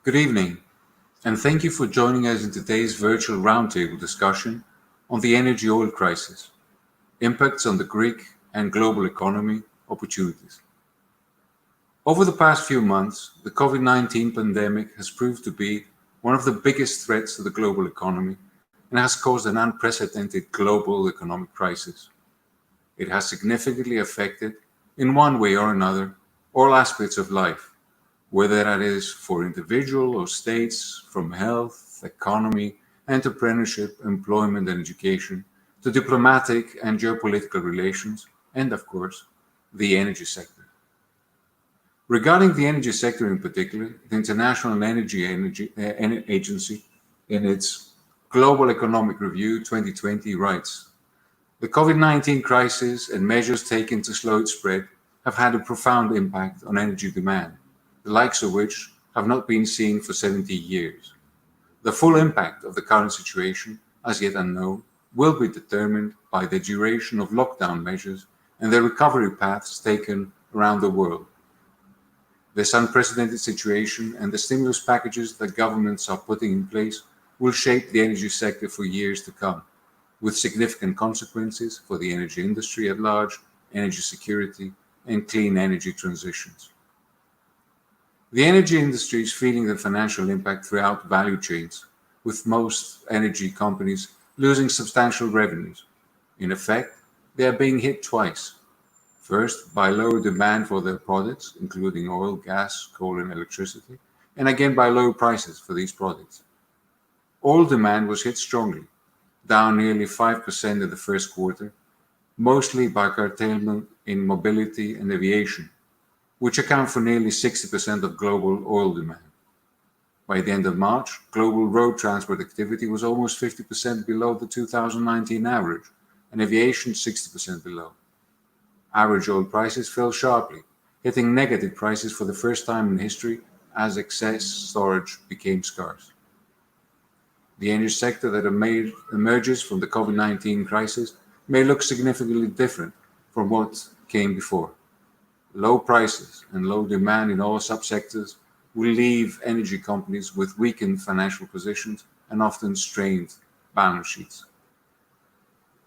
Good evening, and thank you for joining us in today's virtual roundtable discussion on the energy oil crisis, impacts on the Greek and global economy, opportunities. Over the past few months, the COVID-19 pandemic has proved to be one of the biggest threats to the global economy and has caused an unprecedented global economic crisis. It has significantly affected, in one way or another, all aspects of life, whether that is for individual or states, from health, economy, entrepreneurship, employment and education, to diplomatic and geopolitical relations, and of course, the energy sector. Regarding the energy sector in particular, the International Energy Agency, in its Global Economic Review 2020, writes, "The COVID-19 crisis and measures taken to slow its spread have had a profound impact on energy demand, the likes of which have not been seen for 70 years. The full impact of the current situation, as yet unknown, will be determined by the duration of lockdown measures and the recovery paths taken around the world. This unprecedented situation and the stimulus packages that governments are putting in place will shape the energy sector for years to come, with significant consequences for the energy industry at large, energy security, and clean energy transitions. The energy industry is feeling the financial impact throughout value chains, with most energy companies losing substantial revenues. In effect, they are being hit twice. First, by lower demand for their products, including oil, gas, coal, and electricity, and again by lower prices for these products. Oil demand was hit strongly, down nearly 5% in the first quarter, mostly by curtailment in mobility and aviation, which account for nearly 60% of global oil demand. By the end of March, global road transport activity was almost 50% below the 2019 average, and aviation 60% below. Average oil prices fell sharply, hitting negative prices for the first time in history as excess storage became scarce. The energy sector that emerges from the COVID-19 crisis may look significantly different from what came before. Low prices and low demand in all subsectors will leave energy companies with weakened financial positions and often strained balance sheets.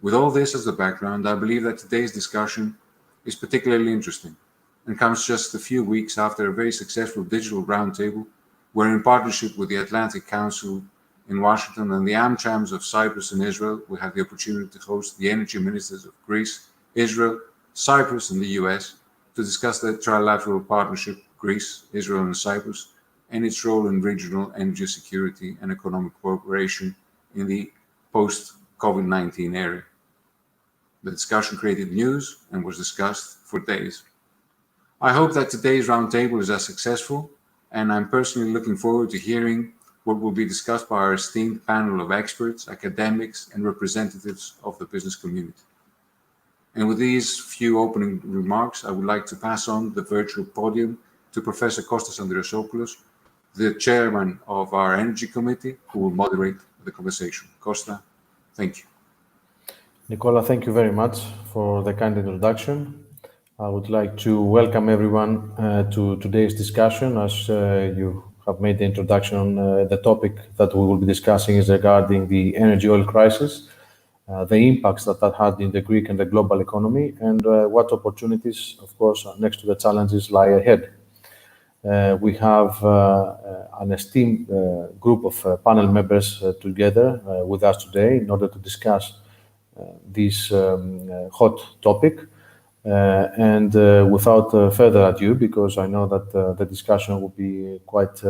With all this as the background, I believe that today's discussion is particularly interesting and comes just a few weeks after a very successful digital roundtable where, in partnership with the Atlantic Council in Washington and the AmChams of Cyprus and Israel, we had the opportunity to host the energy ministers of Greece, Israel, Cyprus, and the US to discuss the trilateral partnership, Greece, Israel, and Cyprus, and its role in regional energy security and economic cooperation in the post-COVID-19 era. The discussion created news and was discussed for days. I hope that today's roundtable is as successful, and I'm personally looking forward to hearing what will be discussed by our esteemed panel of experts, academics, and representatives of the business community. And with these few opening remarks, I would like to pass on the virtual podium to Professor Kostas Andriasopoulos, the chairman of our Energy Committee, who will moderate the conversation. Costa, thank you. Nicola, thank you very much for the kind introduction. I would like to welcome everyone to today's discussion. As you have made the introduction on the topic that we will be discussing is regarding the energy oil crisis, the impacts that had in the Greek and the global economy, and what opportunities, of course, next to the challenges lie ahead. We have an esteemed group of panel members together with us today in order to discuss this hot topic. And without further ado, because I know that the discussion will be quite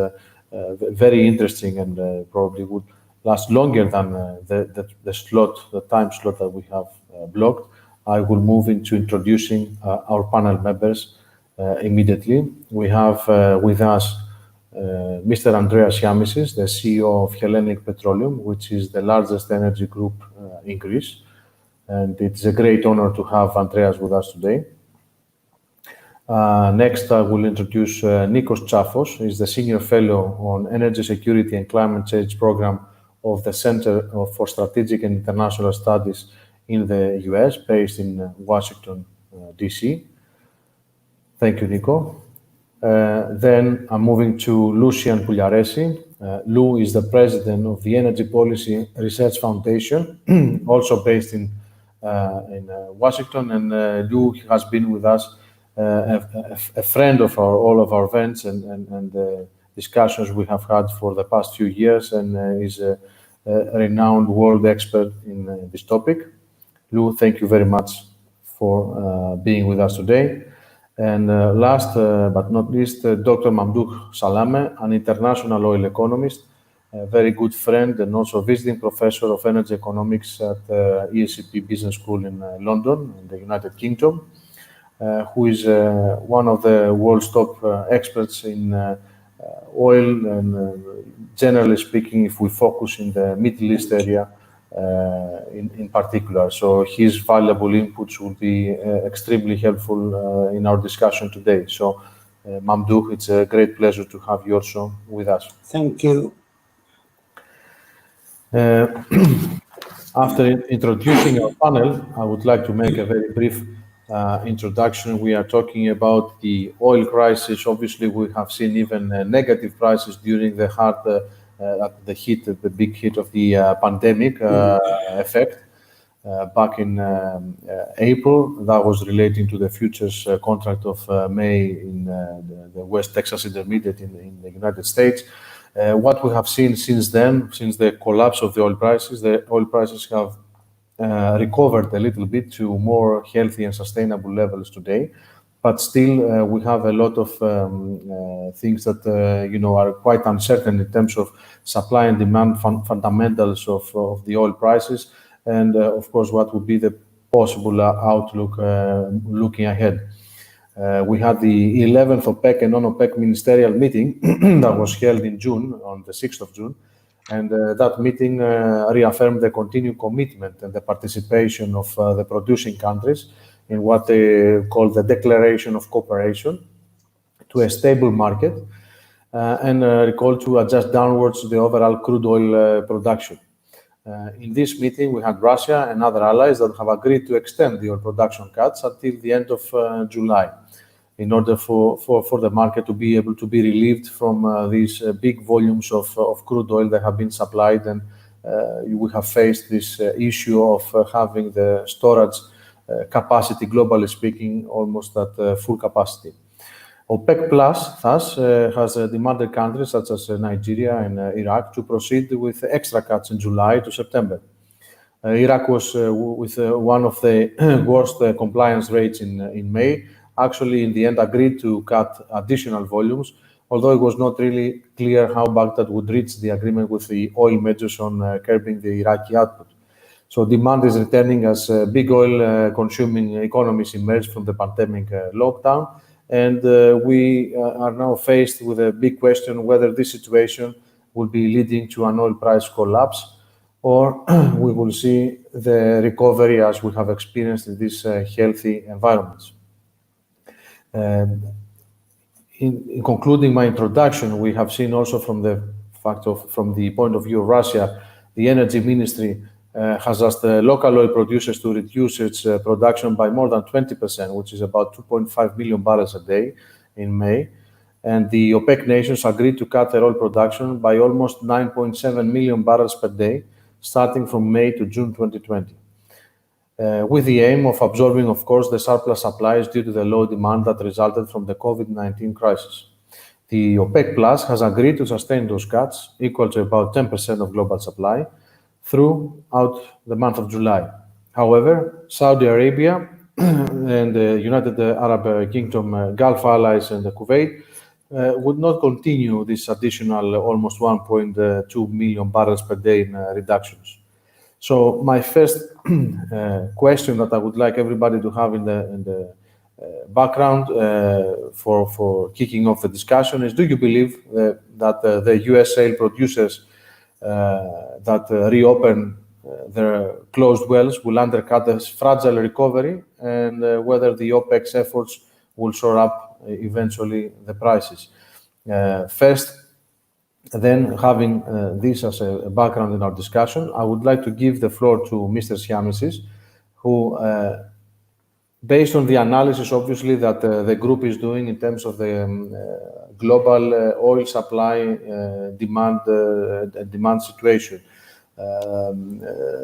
very interesting and probably would last longer than the time slot that we have blocked, I will move into introducing our panel members immediately. We have with us Mr. Andreas Yiamishis, the CEO of Hellenic Petroleum, which is the largest energy group in Greece. And it's a great honor to have Andreas with us today. Next, I will introduce Nikos Tsafos. He's the Senior Fellow on Energy Security and Climate Change Program of the Center for Strategic and International Studies in the US, based in Washington, D.C. Thank you, Nico. Then I'm moving to Lucian Pugliaresi. Lou is the president of the Energy Policy Research Foundation, also based in Washington. And Lou has been with us, a friend of all of our events and discussions we have had for the past few years, and is a renowned world expert in this topic. Lou, thank you very much for being with us today. And last but not least, Dr. Mamdouh Salameh, an international oil economist, a very good friend and also visiting professor of energy economics at ESCP Business School in London, in the United Kingdom, who is one of the world's top experts in oil, and generally speaking, if we focus in the Middle East area, in particular. So his valuable inputs will be extremely helpful in our discussion today. So Mamdouh, it's a great pleasure to have you also with us. Thank you. After introducing our panel, I would like to make a very brief introduction. We are talking about the oil crisis. Obviously, we have seen even negative prices during the big hit of the pandemic effect back in April. That was relating to the futures contract of May in the West Texas Intermediate in the United States. What we have seen since then, since the collapse of the oil prices have recovered a little bit to more healthy and sustainable levels today. But still, we have a lot of things that are quite uncertain in terms of supply and demand fundamentals of the oil prices, and of course, what would be the possible outlook looking ahead. We had the 11th OPEC and non-OPEC ministerial meeting that was held in June, on the 6th of June, and that meeting reaffirmed the continued commitment and the participation of the producing countries in what they call the Declaration of Cooperation to a stable market, and recall to adjust downwards the overall crude oil production. In this meeting, we had Russia and other allies that have agreed to extend the oil production cuts until the end of July, in order for the market to be able to be relieved from these big volumes of crude oil that have been supplied, and we have faced this issue of having the storage capacity, globally speaking, almost at full capacity. OPEC Plus, thus, has demanded countries such as Nigeria and Iraq to proceed with extra cuts in July to September. Iraq was with one of the worst compliance rates in May, actually in the end agreed to cut additional volumes, although it was not really clear how Baghdad would reach the agreement with the oil majors on curbing the Iraqi output. So demand is returning as big oil consuming economies emerge from the pandemic lockdown. And we are now faced with a big question whether this situation will be leading to an oil price collapse, or we will see the recovery as we have experienced in these healthy environments. In concluding my introduction, we have seen also from the point of view of Russia, the energy ministry has asked local oil producers to reduce its production by more than 20%, which is about 2.5 million barrels a day in May. And the OPEC nations agreed to cut their oil production by almost 9.7 million barrels per day, starting from May to June 2020, with the aim of absorbing, of course, the surplus supplies due to the low demand that resulted from the COVID-19 crisis. The OPEC Plus has agreed to sustain those cuts, equal to about 10% of global supply, throughout the month of July. However, Saudi Arabia and the United Arab Kingdom, Gulf allies, and Kuwait would not continue this additional almost 1.2 million barrels per day in reductions. So my first question that I would like everybody to have in the background for kicking off the discussion is: do you believe that the US shale producers that reopen their closed wells will undercut this fragile recovery, and whether the OPEC's efforts will shore up eventually the prices? First, then, having this as a background in our discussion, I would like to give the floor to Mr. Siamesis, who based on the analysis, obviously, that the group is doing in terms of the global oil supply demand situation,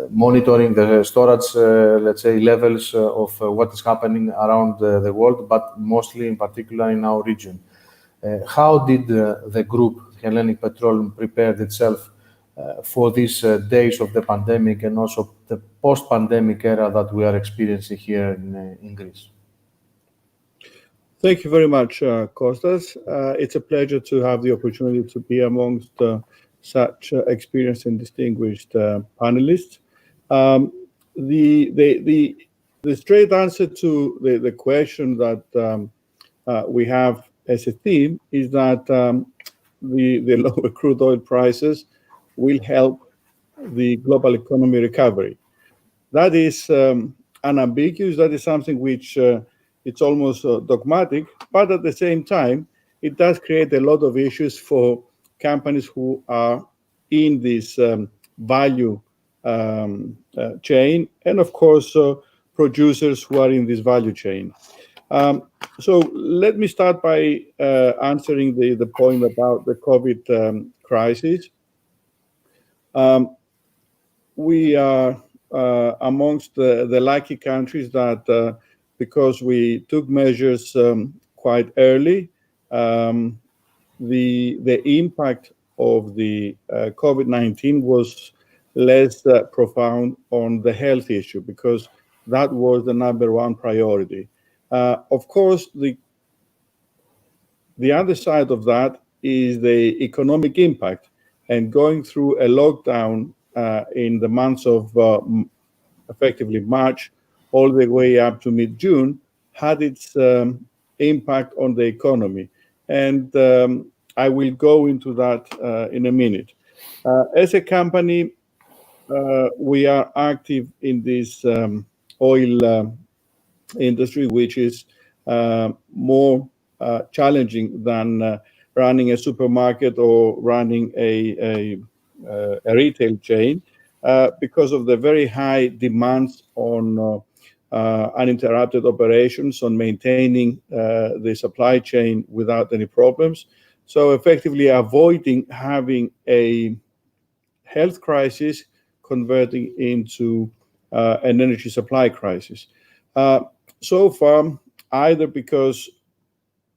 monitoring the storage, let's say, levels of what is happening around the world, but mostly in particular in our region. How did the group, Hellenic Petroleum, prepared itself for these days of the pandemic and also the post-pandemic era that we are experiencing here in Greece? Thank you very much, Kostas. It's a pleasure to have the opportunity to be amongst such experienced and distinguished panelists. The straight answer to the question that we have as a theme is that the lower crude oil prices will help the global economy recovery. That is unambiguous. That is something which it's almost dogmatic, but at the same time, it does create a lot of issues for companies who are in this value chain, and of course, producers who are in this value chain. So let me start by answering the point about the COVID crisis. We are amongst the lucky countries that because we took measures quite early, the impact of the COVID-19 was less profound on the health issue, because that was the number one priority. Of course, the other side of that is the economic impact, and going through a lockdown in the months of effectively March all the way up to mid-June had its impact on the economy. And I will go into that in a minute. As a company, we are active in this oil industry, which is more challenging than running a supermarket or running a retail chain because of the very high demands on uninterrupted operations, on maintaining the supply chain without any problems. So effectively avoiding having a health crisis converting into an energy supply crisis. So far, either because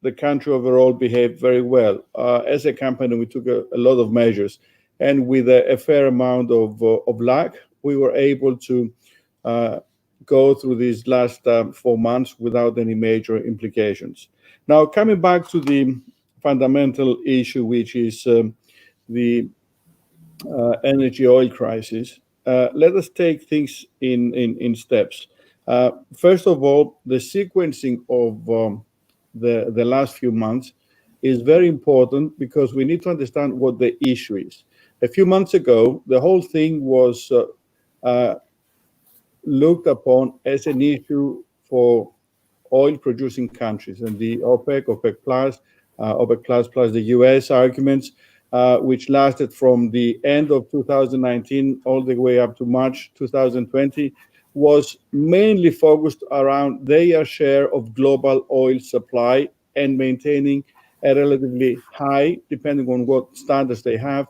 the country overall behaved very well. As a company, we took a lot of measures, and with a fair amount of luck, we were able to go through these last 4 months without any major implications. Now, coming back to the fundamental issue, which is the energy oil crisis, let us take things in steps. First of all, the sequencing of the last few months is very important, because we need to understand what the issue is. A few months ago, the whole thing was looked upon as an issue for oil-producing countries, and the OPEC, OPEC plus the US arguments, which lasted from the end of 2019 all the way up to March 2020, was mainly focused around their share of global oil supply and maintaining a relatively high, depending on what standards they have,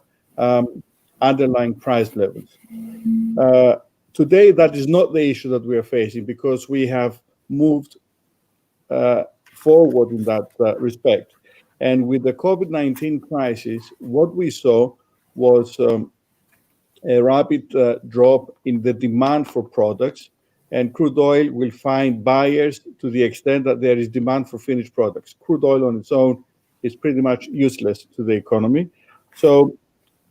underlying price levels. Today, that is not the issue that we are facing, because we have moved forward in that respect. And with the COVID-19 crisis, what we saw was a rapid drop in the demand for products, and crude oil will find buyers to the extent that there is demand for finished products. Crude oil on its own is pretty much useless to the economy. So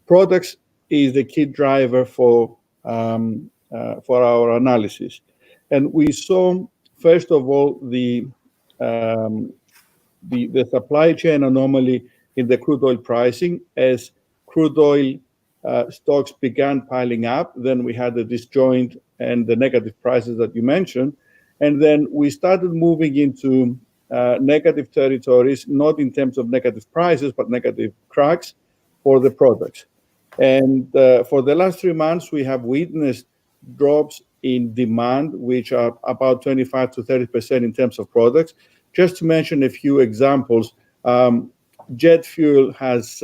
products is the key driver for our analysis. And we saw, first of all, the supply chain anomaly in the crude oil pricing. As crude oil stocks began piling up, then we had the disjoint and the negative prices that you mentioned. And then we started moving into negative territories, not in terms of negative prices, but negative cracks for the products. And for the last 3 months, we have witnessed drops in demand, which are about 25 to 30% in terms of products. Just to mention a few examples, jet fuel has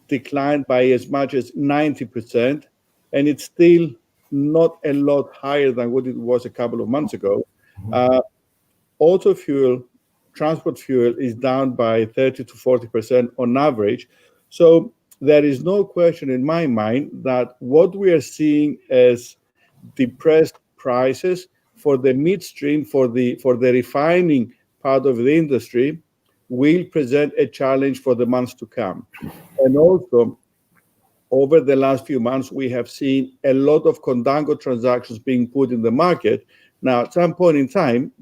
declined by as much as 90%, and it's still not a lot higher than what it was a couple of months ago. Auto fuel, transport fuel is down by 30 to 40% on average. So there is no question in my mind that what we are seeing as depressed prices for the midstream, for the refining part of the industry, will present a challenge for the months to come. And also, over the last few months, we have seen a lot of contango transactions being put in the market. Now, at some point in time,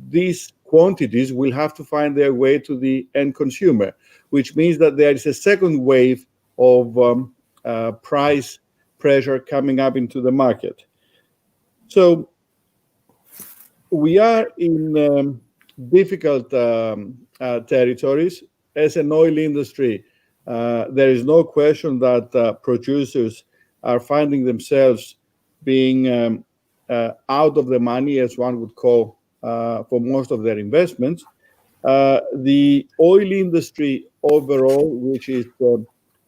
these quantities will have to find their way to the end consumer, which means that there is a second wave of price pressure coming up into the market. So we are in difficult territories. As an oil industry, there is no question that producers are finding themselves being out of the money, as one would call, for most of their investments. The oil industry overall, which is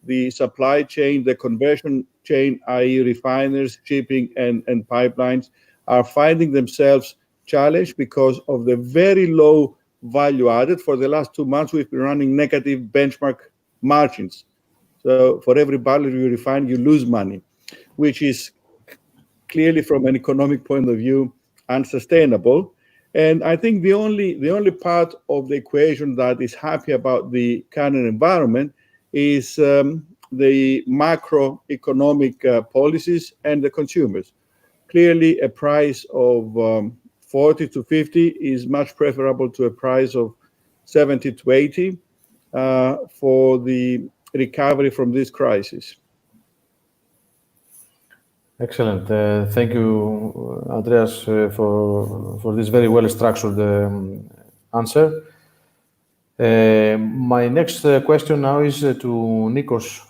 the supply chain, the conversion chain, i.e. refiners, shipping, and pipelines, are finding themselves challenged because of the very low value added. For the last 2 months, we've been running negative benchmark margins. So for every barrel you refine, you lose money, which is clearly, from an economic point of view, unsustainable. And I think the only part of the equation that is happy about the current environment is the macroeconomic policies and the consumers. Clearly, a price of 40 to 50 is much preferable to a price of 70 to 80 for the recovery from this crisis. Excellent. Thank you, Andreas, for this very well-structured answer. My next question now is to Nikos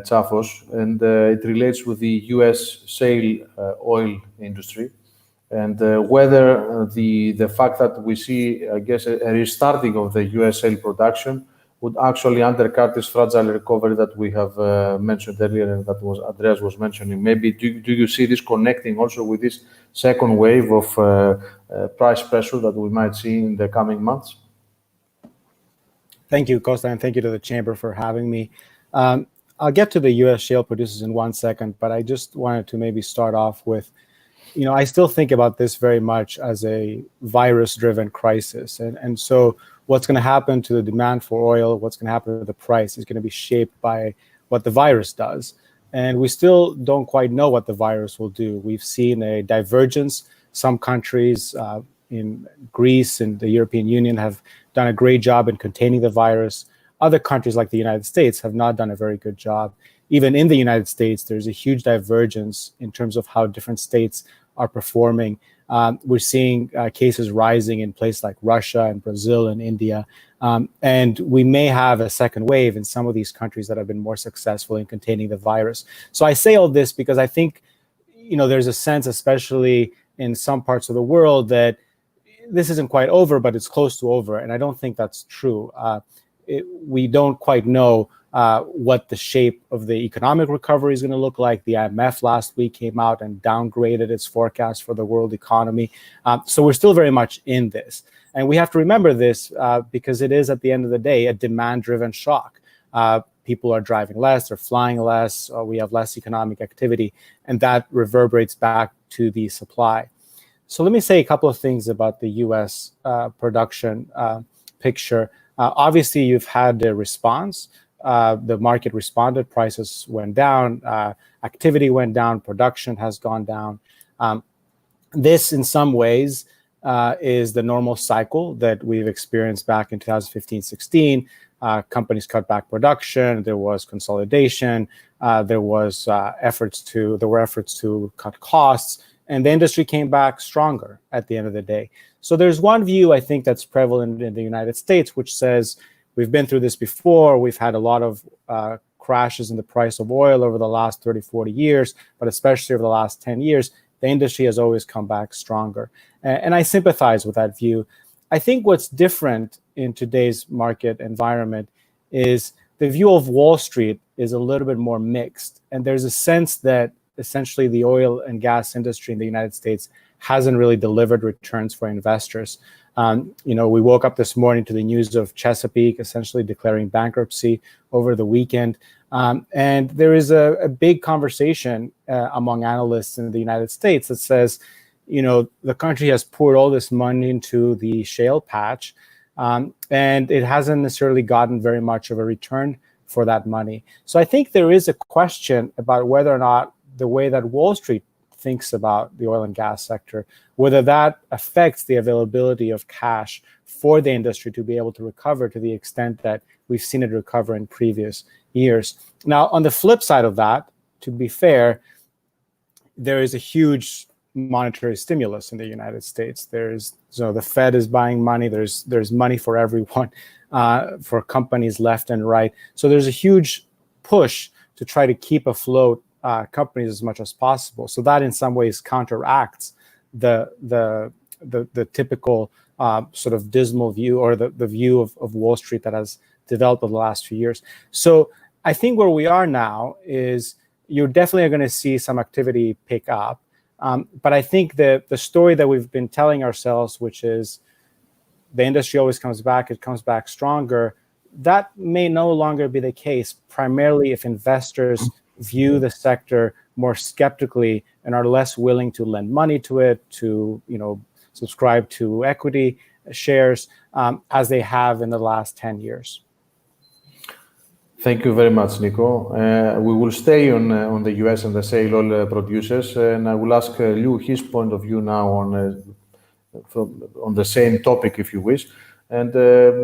Tsafos, and it relates with the U.S. shale oil industry, and whether the fact that we see, I guess, a restarting of the U.S. shale production would actually undercut this fragile recovery that we have mentioned earlier, and that Andreas was mentioning. Maybe do you see this connecting also with this second wave of price pressure that we might see in the coming months? Thank you, Costa, and thank you to the Chamber for having me. I'll get to the U.S. shale producers in 1 second, but I just wanted to maybe start off with, I still think about this very much as a virus-driven crisis. And so what's going to happen to the demand for oil, what's going to happen to the price is going to be shaped by what the virus does. And we still don't quite know what the virus will do. We've seen a divergence. Some countries in Greece and the European Union have done a great job in containing the virus. Other countries like the United States have not done a very good job. Even in the United States, there's a huge divergence in terms of how different states are performing. We're seeing cases rising in places like Russia and Brazil and India. And we may have a second wave in some of these countries that have been more successful in containing the virus. So I say all this because I think, there's a sense, especially in some parts of the world, that this isn't quite over, but it's close to over. And I don't think that's true. We don't quite know what the shape of the economic recovery is going to look like. The IMF last week came out and downgraded its forecast for the world economy. So we're still very much in this. And we have to remember this because it is, at the end of the day, a demand-driven shock. People are driving less, they're flying less, we have less economic activity, and that reverberates back to the supply. So let me say a couple of things about the U.S. Production picture. Obviously, you've had a response. The market responded, prices went down, activity went down, production has gone down. This, in some ways, is the normal cycle that we've experienced back in 2015-16. Companies cut back production, there was consolidation, there were efforts to cut costs, and the industry came back stronger at the end of the day. So there's one view, I think, that's prevalent in the United States, which says we've been through this before. We've had a lot of crashes in the price of oil over the last 30, 40 years, but especially over the last 10 years. the industry has always come back stronger. And I sympathize with that view. I think what's different in today's market environment is the view of Wall Street is a little bit more mixed. And there's a sense that essentially the oil and gas industry in the United States hasn't really delivered returns for investors. We woke up this morning to the news of Chesapeake essentially declaring bankruptcy over the weekend. And there is a big conversation among analysts in the United States that says, the country has poured all this money into the shale patch, and it hasn't necessarily gotten very much of a return for that money. So I think there is a question about whether or not the way that Wall Street thinks about the oil and gas sector, whether that affects the availability of cash for the industry to be able to recover to the extent that we've seen it recover in previous years. Now, on the flip side of that, to be fair, there is a huge monetary stimulus in the United States. The Fed is buying money. There's money for everyone, for companies left and right. So there's a huge push to try to keep afloat companies as much as possible. So that in some ways counteracts the typical sort of dismal view, or the view of Wall Street that has developed over the last few years. So I think where we are now is you're definitely going to see some activity pick up. But I think the story that we've been telling ourselves, which is the industry always comes back, it comes back stronger, that may no longer be the case, primarily if investors view the sector more skeptically and are less willing to lend money to it, to subscribe to equity shares, as they have in the last 10 years. Thank you very much, Nico. We will stay on the US and the shale oil producers, and I will ask Lou his point of view now on the same topic, if you wish. And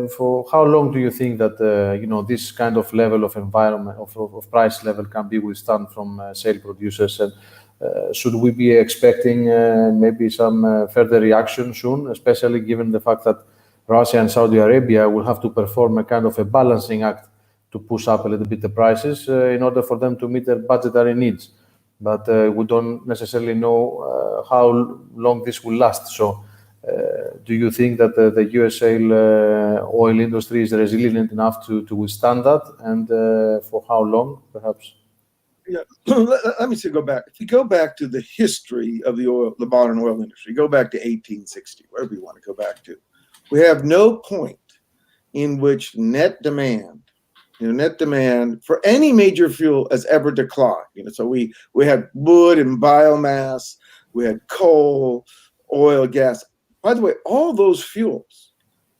for how long do you think that this kind of level of environment of price level can be withstood from shale producers? And should we be expecting maybe some further reaction soon, especially given the fact that Russia and Saudi Arabia will have to perform a kind of a balancing act to push up a little bit the prices in order for them to meet their budgetary needs. But we don't necessarily know how long this will last. So do you think that the US shale oil industry is resilient enough to withstand that? And for how long, perhaps? Yeah, let me go back. If you go back to the history of the modern oil industry, go back to 1860, wherever you want to go back to, we have no point in which net demand for any major fuel has ever declined. So we had wood and biomass, we had coal, oil, gas. By the way, all those fuels,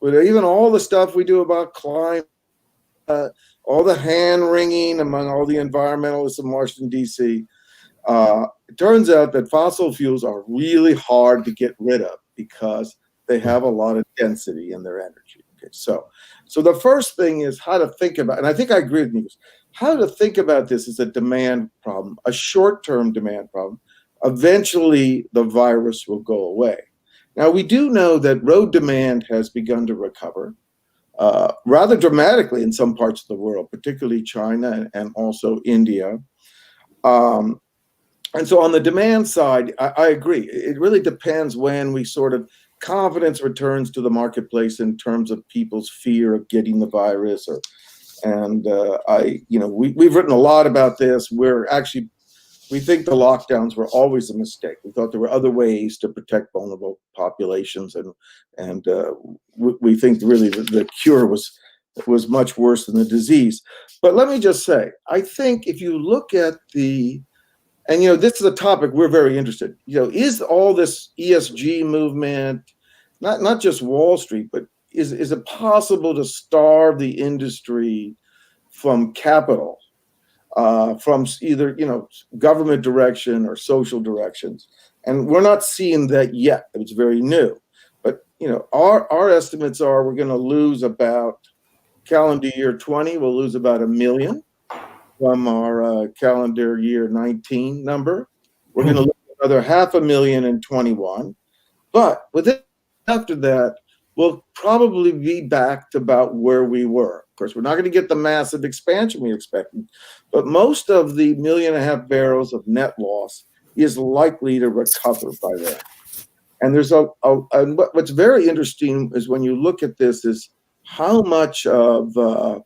even all the stuff we do about climate, all the hand wringing among all the environmentalists in Washington, D.C., it turns out that fossil fuels are really hard to get rid of because they have a lot of density in their energy. Okay, so the first thing is how to think about, and I think I agree with you, how to think about this as a demand problem, a short-term demand problem. Eventually, the virus will go away. Now, we do know that road demand has begun to recover rather dramatically in some parts of the world, particularly China and also India. And so on the demand side, I agree. It really depends when we sort of confidence returns to the marketplace in terms of people's fear of getting the virus. We've written a lot about this. We think the lockdowns were always a mistake. We thought there were other ways to protect vulnerable populations, and we think really the cure was much worse than the disease. But let me just say, I think if you look at this is a topic we're very interested in. Is all this ESG movement, not just Wall Street, but is it possible to starve the industry from capital? From either government direction or social directions, and we're not seeing that yet. It's very new, but our estimates are we're going to lose about calendar year 20. We'll lose about 1 million from our calendar year 19 number. We're going to lose another 500,000 in 21, but after that, we'll probably be back to about where we were. Of course, we're not going to get the massive expansion we expected, but most of the 1.5 million barrels of net loss is likely to recover by then. And there's and what's very interesting is when you look at this is how much of a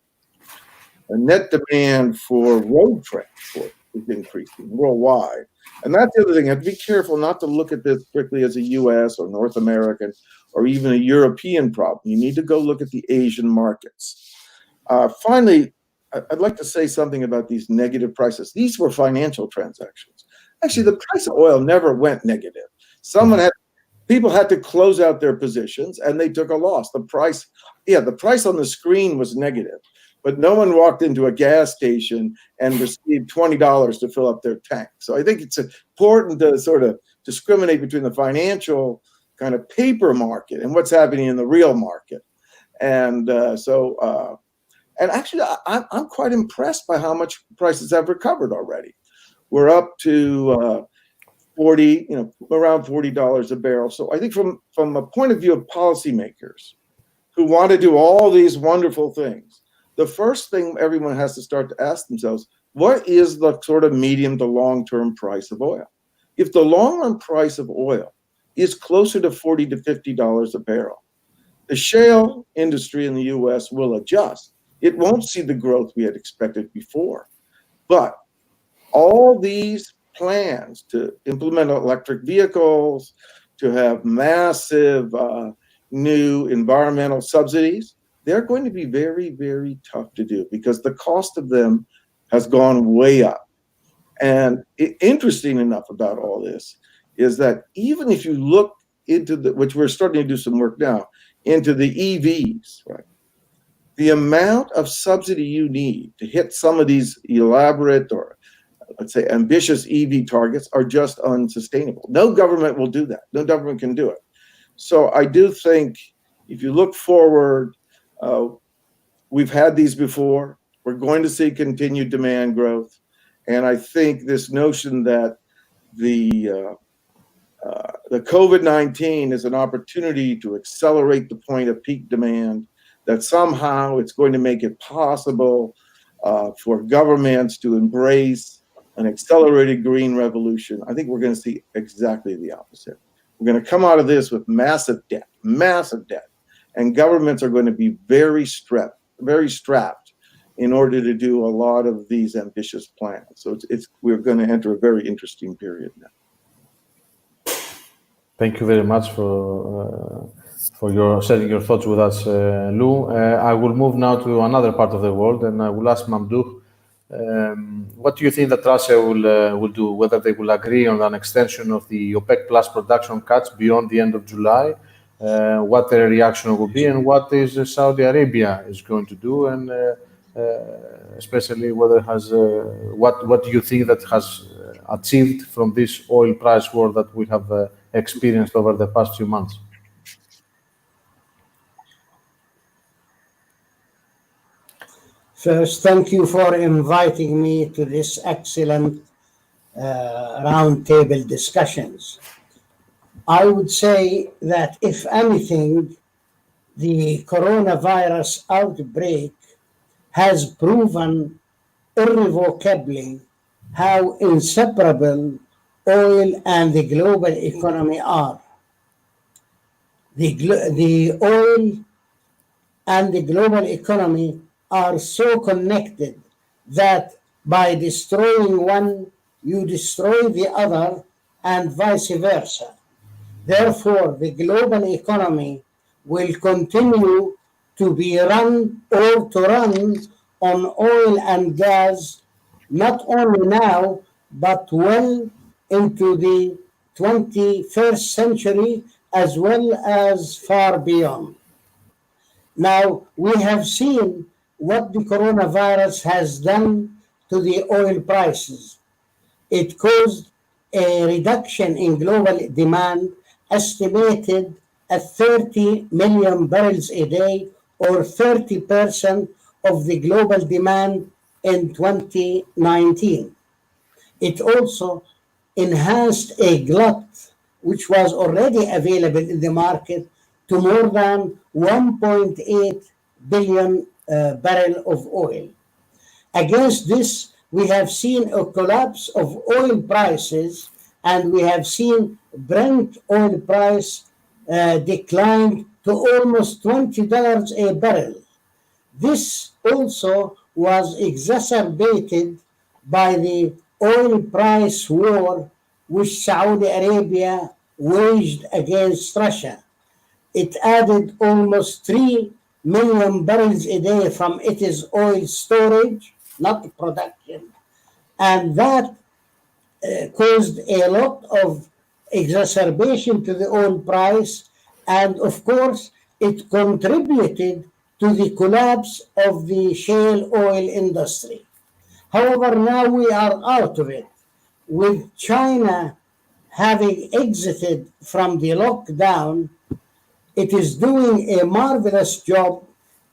net demand for road transport is increasing worldwide. And that's the other thing. You have to be careful not to look at this strictly as a US or North American or even a European problem. You need to go look at the Asian markets. Finally, I'd like to say something about these negative prices. These were financial transactions. Actually, the price of oil never went negative. People had to close out their positions and they took a loss. The price on the screen was negative, but no one walked into a gas station and received $20 to fill up their tank. So I think it's important to sort of discriminate between the financial kind of paper market and what's happening in the real market. And actually, I'm quite impressed by how much prices have recovered already. We're up to around $40 a barrel. So I think from a point of view of policymakers who want to do all these wonderful things, the first thing everyone has to start to ask themselves, what is the sort of medium to long-term price of oil? If the long-run price of oil is closer to $40 to $50 a barrel, the shale industry in the US will adjust. It won't see the growth we had expected before. But all these plans to implement electric vehicles, to have massive new environmental subsidies, they're going to be very, very tough to do because the cost of them has gone way up. And interesting enough about all this is that even if you look into which we're starting to do some work now, into the EVs, right? The amount of subsidy you need to hit some of these elaborate or let's say ambitious EV targets are just unsustainable. No government will do that. No government can do it. So I do think if you look forward, we've had these before. We're going to see continued demand growth. And I think this notion that the COVID-19 is an opportunity to accelerate the point of peak demand, that somehow it's going to make it possible for governments to embrace an accelerated green revolution. I think we're going to see exactly the opposite. We're going to come out of this with massive debt, and governments are going to be very strapped in order to do a lot of these ambitious plans. So we're going to enter a very interesting period now. Thank you very much for your sharing your thoughts with us, Lou. I will move now to another part of the world, and I will ask Mamdouh, what do you think that Russia will do? Whether they will agree on an extension of the OPEC Plus production cuts beyond the end of July, what their reaction will be, and what is Saudi Arabia is going to do, and especially whether what do you think that has achieved from this oil price war that we have experienced over the past few months? First, thank you for inviting me to this excellent roundtable discussions. I would say that if anything, the coronavirus outbreak has proven irrevocably how inseparable oil and the global economy are. The oil and the global economy are so connected that by destroying one, you destroy the other, and vice versa. Therefore, the global economy will continue to be run or to run on oil and gas, not only now, but well into the 21st century, as well as far beyond. Now, we have seen what the coronavirus has done to the oil prices. It caused a reduction in global demand estimated at 30 million barrels a day, or 30% of the global demand in 2019. It also enhanced a glut which was already available in the market to more than 1.8 billion barrel of oil. Against this, we have seen a collapse of oil prices and we have seen Brent oil price decline to almost $20 a barrel. This also was exacerbated by the oil price war which Saudi Arabia waged against Russia. It added almost 3 million barrels a day from its oil storage, not production, and that caused a lot of exacerbation to the oil price, and of course it contributed to the collapse of the shale oil industry. However, now we are out of it, with China having exited from the lockdown. It is doing a marvelous job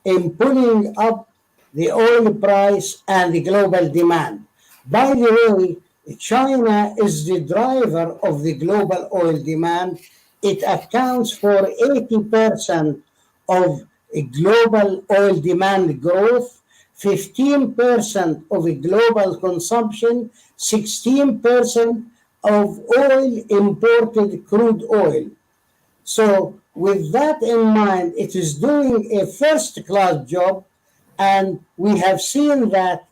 in pulling up the oil price and the global demand. By the way, China is the driver of the global oil demand. It accounts for 80% of global oil demand growth, 15% of global consumption, 16% of oil imported crude oil. So with that in mind, it is doing a first-class job, and we have seen that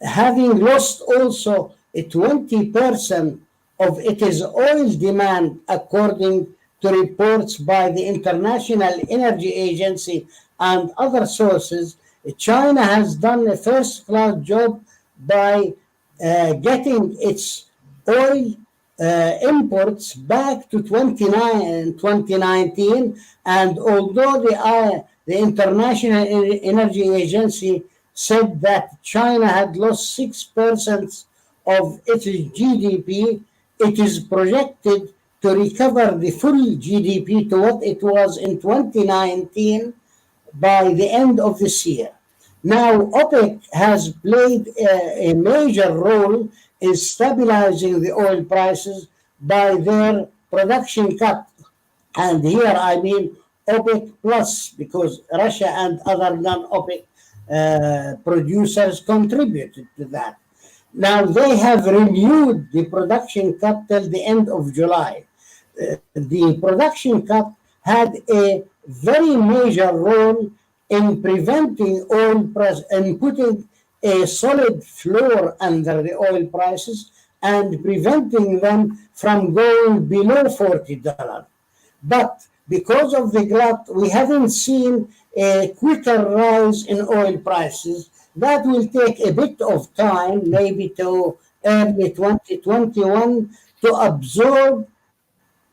having lost also 20% of its oil demand, according to reports by the International Energy Agency and other sources, China has done a first-class job by getting its oil imports back to 2019, and although the International Energy Agency said that China had lost 6% of its GDP, it is projected to recover the full GDP to what it was in 2019 by the end of this year. Now, OPEC has played a major role in stabilizing the oil prices by their production cut. And here I mean OPEC plus, because Russia and other non-OPEC producers contributed to that. Now they have renewed the production cut till the end of July. The production cut had a very major role in preventing oil price and putting a solid floor under the oil prices and preventing them from going below $40. But because of the glut, we haven't seen a quicker rise in oil prices. That will take a bit of time, maybe to early 2021, to absorb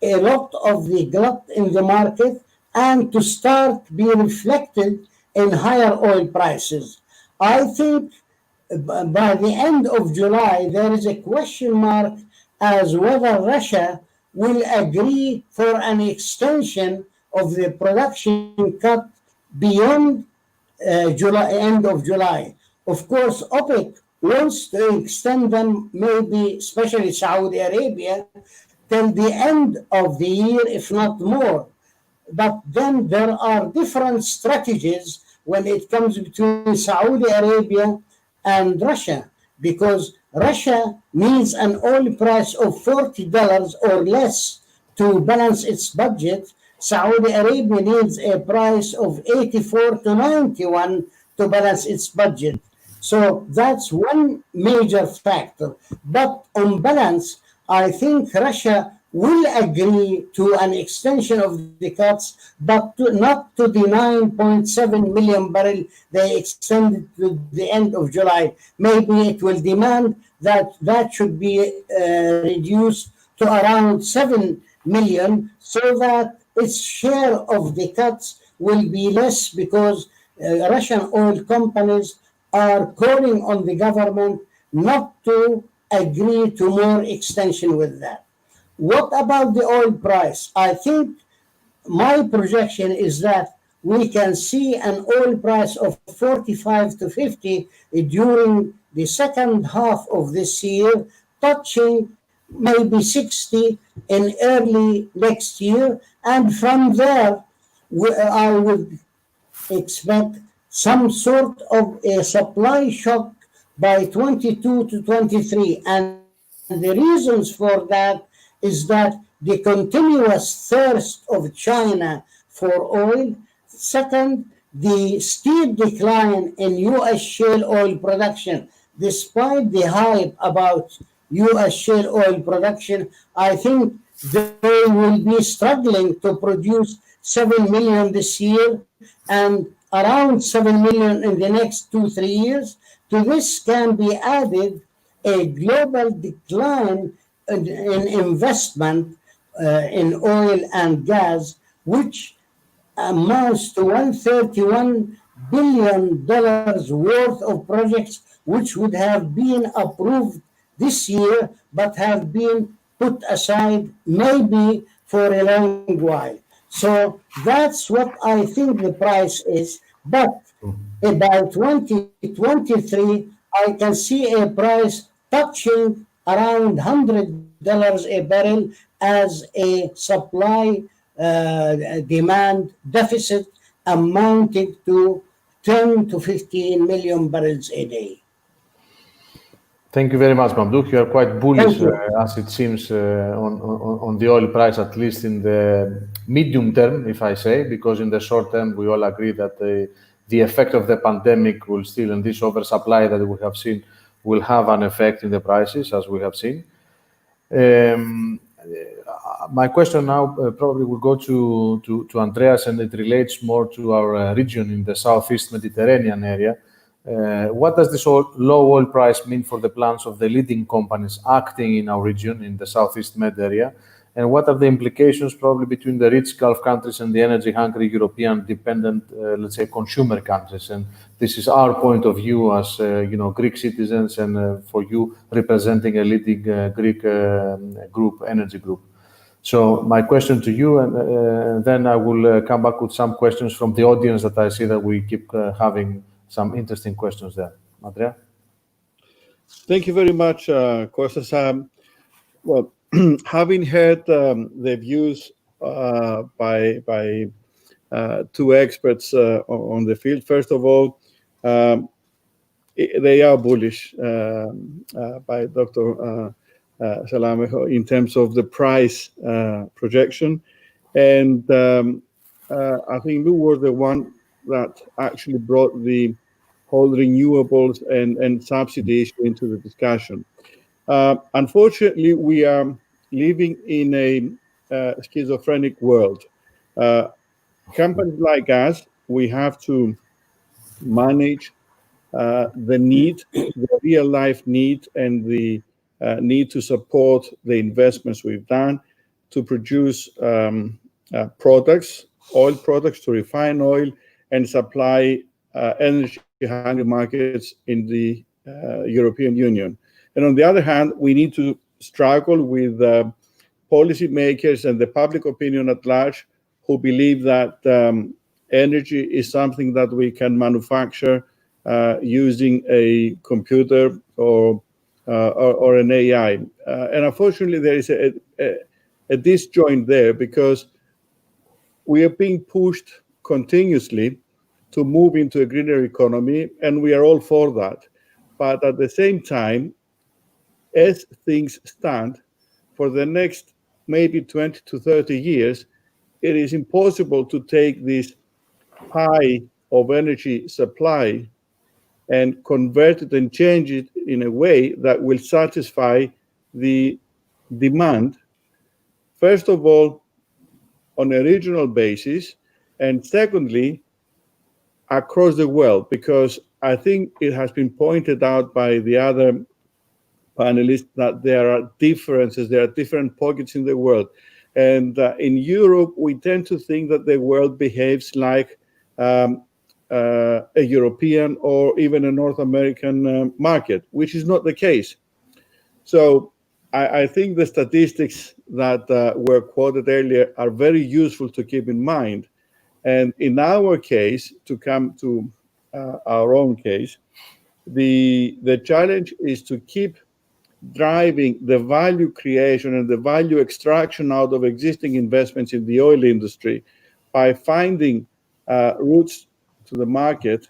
a lot of the glut in the market and to start being reflected in higher oil prices. I think by the end of July, there is a question mark as whether Russia will agree for an extension of the production cut beyond end of July. Of course, OPEC wants to extend them, maybe especially Saudi Arabia, till the end of the year, if not more. But then there are different strategies when it comes between Saudi Arabia and Russia, because Russia needs an oil price of $40 or less to balance its budget. Saudi Arabia needs a price of 84 to 91 to balance its budget. So that's one major factor. But on balance, I think Russia will agree to an extension of the cuts, but not to the 9.7 million barrel they extended to the end of July. Maybe it will demand that should be reduced to around 7 million, so that its share of the cuts will be less, because Russian oil companies are calling on the government not to agree to more extension with that. What about the oil price? I think my projection is that we can see an oil price of 45 to 50 during the second half of this year, touching maybe 60 in early next year. And from there, I would expect some sort of a supply shock by 22 to 23. And the reasons for that is that the continuous thirst of China for oil. Second, the steep decline in U.S. shale oil production. Despite the hype about U.S. shale oil production, I think they will be struggling to produce 7 million this year and around 7 million in the next 2-3 years. To this can be added a global decline in investment in oil and gas, which amounts to $131 billion worth of projects which would have been approved this year but have been put aside maybe for a long while. So that's what I think the price is. But about 2023, I can see a price touching around $100 a barrel as a supply demand deficit amounting to 10 to 15 million barrels a day. Thank you very much, Mamdouh. You are quite bullish, Thank you. as it seems, on the oil price, at least in the medium term, if I say, because in the short term, we all agree that the effect of the pandemic will still, and this oversupply that we have seen, will have an effect in the prices, as we have seen. My question now probably will go to Andreas, and it relates more to our region in the Southeast Mediterranean area. What does this low oil price mean for the plans of the leading companies acting in our region, in the Southeast Med area? And what are the implications probably between the rich Gulf countries and the energy-hungry European-dependent, let's say, consumer countries? And this is our point of view as, Greek citizens, and for you representing a leading Greek group, energy group. So my question to you, and then I will come back with some questions from the audience that I see that we keep having some interesting questions there. Andrea? Thank you very much, Kostas. Well, having heard the views by two experts on the field, first of all, they are bullish by Dr. Salamejo in terms of the price projection. And I think you were the one that actually brought the whole renewables and subsidy issue into the discussion. Unfortunately, we are living in a schizophrenic world. Companies like us, we have to manage the need, the real life need, and the need to support the investments we've done to produce products, oil products, to refine oil and supply energy-hungry markets in the European Union. And on the other hand, we need to struggle with policymakers and the public opinion at large who believe that energy is something that we can manufacture using a computer or an AI. And unfortunately, there is a disjoint there, because we are being pushed continuously to move into a greener economy, and we are all for that. But at the same time, as things stand, for the next maybe 20 to 30 years, it is impossible to take this pie of energy supply and convert it and change it in a way that will satisfy the demand, first of all, on a regional basis, and secondly, across the world, because I think it has been pointed out by the other panelists that there are differences, there are different pockets in the world. And in Europe, we tend to think that the world behaves like a European or even a North American market, which is not the case. So I think the statistics that were quoted earlier are very useful to keep in mind. And in our case, to come to our own case, the challenge is to keep driving the value creation and the value extraction out of existing investments in the oil industry by finding routes to the market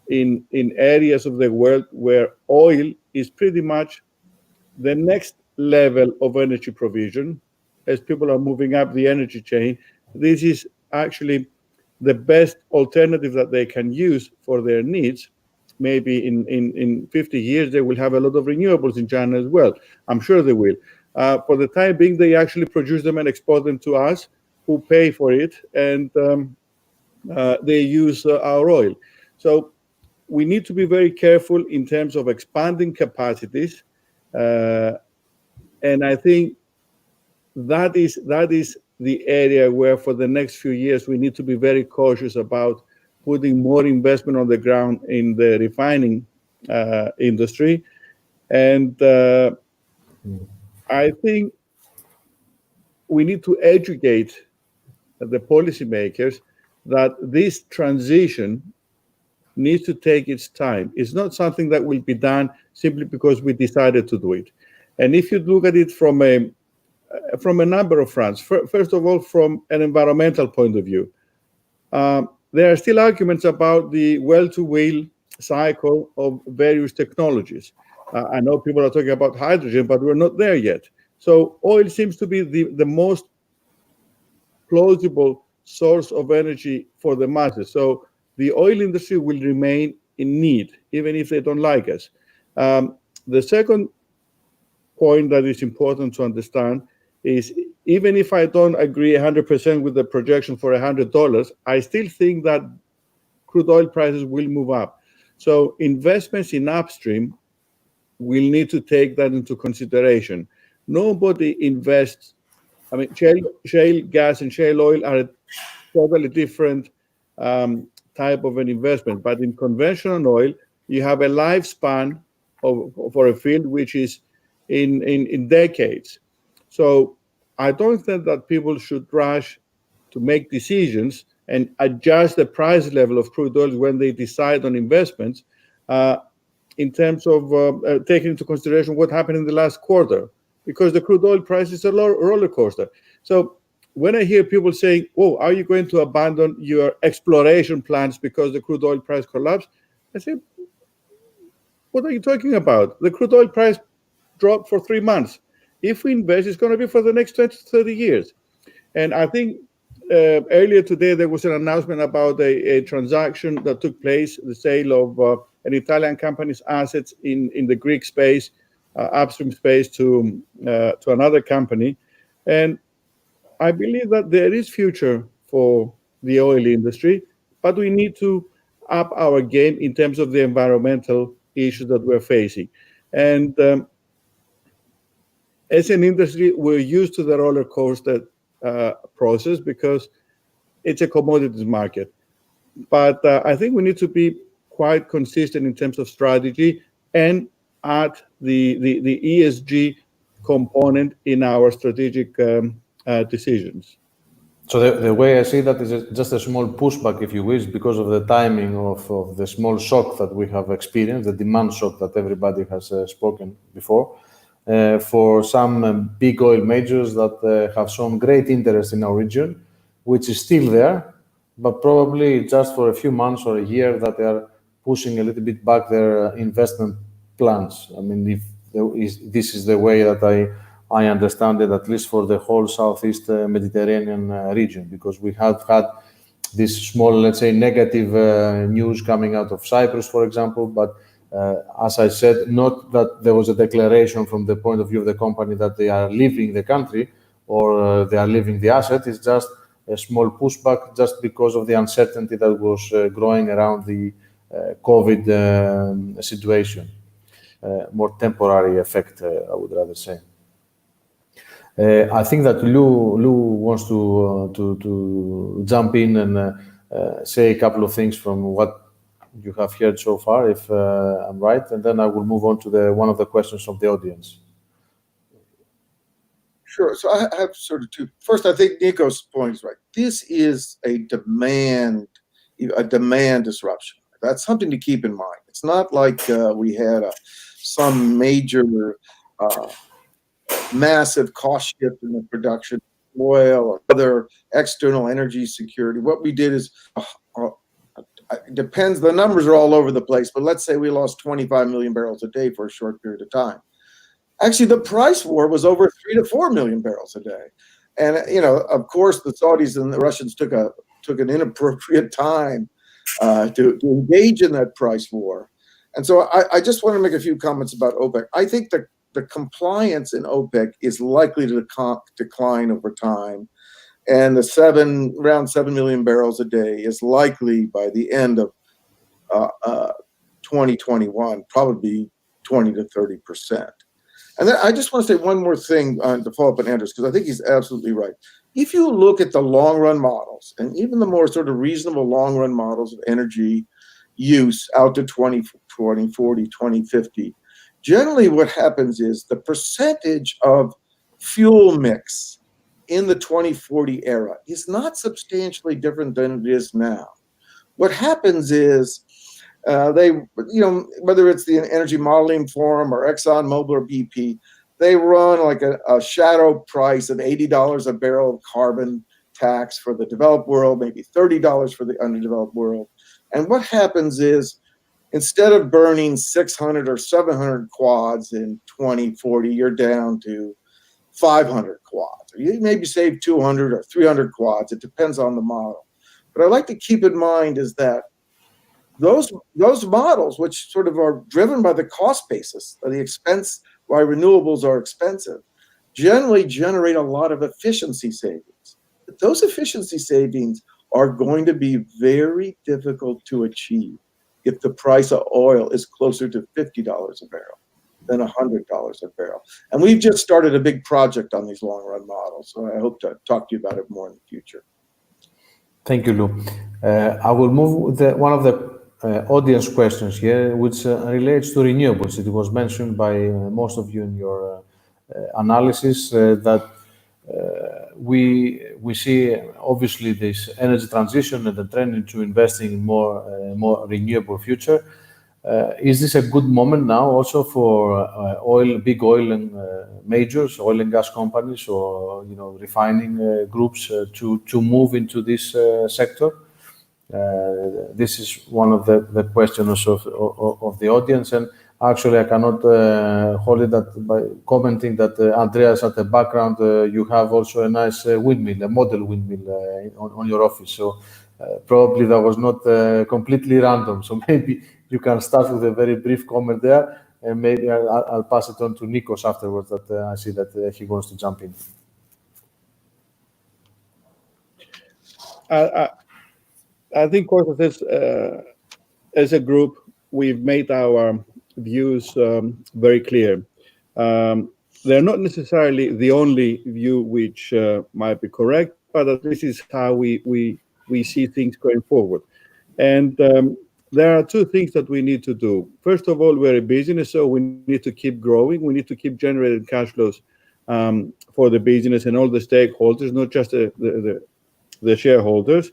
in areas of the world where oil is pretty much the next level of energy provision. As people are moving up the energy chain, this is actually the best alternative that they can use for their needs. Maybe in 50 years, they will have a lot of renewables in China as well. I'm sure they will. For the time being, they actually produce them and export them to us, who pay for it, and they use our oil. So we need to be very careful in terms of expanding capacities. And I think that is the area where for the next few years we need to be very cautious about putting more investment on the ground in the refining industry. And I think we need to educate the policymakers that this transition needs to take its time. It's not something that will be done simply because we decided to do it. And if you look at it from a number of fronts, first of all, from an environmental point of view, there are still arguments about the well-to-wheel cycle of various technologies. I know people are talking about hydrogen, but we're not there yet. So oil seems to be the most plausible source of energy for the masses. So the oil industry will remain in need, even if they don't like us. The second point that is important to understand is, even if I don't agree 100% with the projection for $100, I still think that crude oil prices will move up. So investments in upstream will need to take that into consideration. Nobody invests. I mean, shale gas and shale oil are a totally different type of an investment. But in conventional oil, you have a lifespan for a field which is in decades. So I don't think that people should rush to make decisions and adjust the price level of crude oil when they decide on investments in terms of taking into consideration what happened in the last quarter, because the crude oil price is a roller coaster. So when I hear people saying, oh, are you going to abandon your exploration plans because the crude oil price collapsed? I say, what are you talking about? The crude oil price dropped for 3 months. If we invest, it's going to be for the next 20 to 30 years. And I think earlier today, there was an announcement about a transaction that took place, the sale of an Italian company's assets in the Greek space, upstream space, to another company. And I believe that there is future for the oil industry, but we need to up our game in terms of the environmental issues that we're facing. And as an industry, we're used to the roller coaster process because it's a commodities market. But I think we need to be quite consistent in terms of strategy and add the ESG component in our strategic decisions. So the way I see that is just a small pushback, if you wish, because of the timing of the small shock that we have experienced, the demand shock that everybody has spoken before, for some big oil majors that have shown great interest in our region, which is still there, but probably just for a few months or a year that they are pushing a little bit back their investment plans. I mean, if this is the way that I understand it, at least for the whole Southeast Mediterranean region, because we have had this small, let's say, negative news coming out of Cyprus, for example. But as I said, not that there was a declaration from the point of view of the company that they are leaving the country or they are leaving the asset. It's just a small pushback just because of the uncertainty that was growing around the COVID situation. More temporary effect, I would rather say. I think that Lou wants to jump in and say a couple of things from what you have heard so far, if I'm right, and then I will move on to one of the questions from the audience. Sure. So I have sort of two. First, I think Nico's point is right. This is a demand disruption. That's something to keep in mind. It's not like we had some major massive cost shift in the production of oil or other external energy security. What we did is, it depends, the numbers are all over the place, but let's say we lost 25 million barrels a day for a short period of time. Actually, the price war was over 3 to 4 million barrels a day. And, of course, the Saudis and the Russians took an inappropriate time to engage in that price war. And so I just want to make a few comments about OPEC. I think the compliance in OPEC is likely to decline over time. And around 7 million barrels a day is likely by the end of 2021, probably 20 to 30%. And then I just want to say one more thing to follow up on Andrews, because I think he's absolutely right. If you look at the long run models, and even the more sort of reasonable long run models of energy use out to 2040, 2050, generally what happens is the percentage of fuel mix in the 2040 era is not substantially different than it is now. What happens is whether it's the Energy Modeling Forum or ExxonMobil or BP, they run like a shadow price of $80 a barrel of carbon tax for the developed world, maybe $30 for the underdeveloped world. And what happens is, instead of burning 600 or 700 quads in 2040, you're down to 500 quads. Or you maybe save 200 or 300 quads. It depends on the model. But I'd like to keep in mind is that those models, which sort of are driven by the cost basis, or the expense, why renewables are expensive, generally generate a lot of efficiency savings. But those efficiency savings are going to be very difficult to achieve if the price of oil is closer to $50 a barrel than $100 a barrel. And we've just started a big project on these long-run models, so I hope to talk to you about it more in the future. Thank you, Lou. I will move with one of the audience questions here, which relates to renewables. It was mentioned by most of you in your analysis that we see obviously this energy transition and the trend into investing in more renewable future. Is this a good moment now also for big oil and majors, oil and gas companies, or refining groups to move into this sector? This is one of the questions of the audience, and actually I cannot hold it that by commenting that Andreas, at the background you have also a nice windmill, a model windmill on your office. So probably that was not completely random. So maybe you can start with a very brief comment there, and maybe I'll pass it on to Nikos afterwards. That I see that he wants to jump in. I think, Kostas, as a group, we've made our views very clear. They're not necessarily the only view which might be correct, but this is how we see things going forward. And there are two things that we need to do. First of all, we're a business, so we need to keep growing. We need to keep generating cash flows for the business and all the stakeholders, not just the shareholders.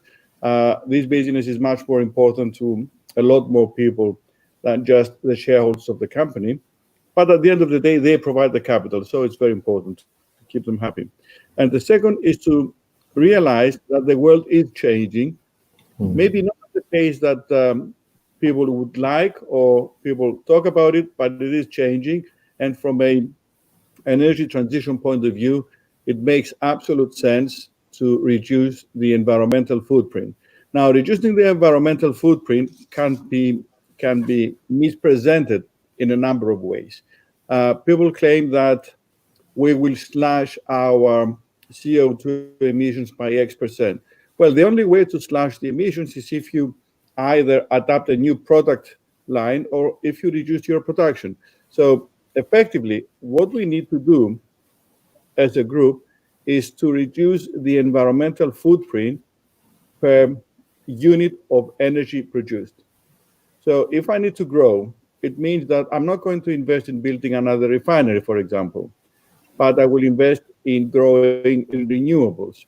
This business is much more important to a lot more people than just the shareholders of the company. But at the end of the day, they provide the capital, so it's very important to keep them happy. And the second is to realize that the world is changing, maybe not at the pace that people would like or people talk about it, but it is changing. And from an energy transition point of view, it makes absolute sense to reduce the environmental footprint. Now, reducing the environmental footprint can be mispresented in a number of ways. People claim that we will slash our CO2 emissions by X%. Well, the only way to slash the emissions is if you either adapt a new product line or if you reduce your production. So effectively, what we need to do as a group is to reduce the environmental footprint per unit of energy produced. So if I need to grow, it means that I'm not going to invest in building another refinery, for example, but I will invest in growing in renewables.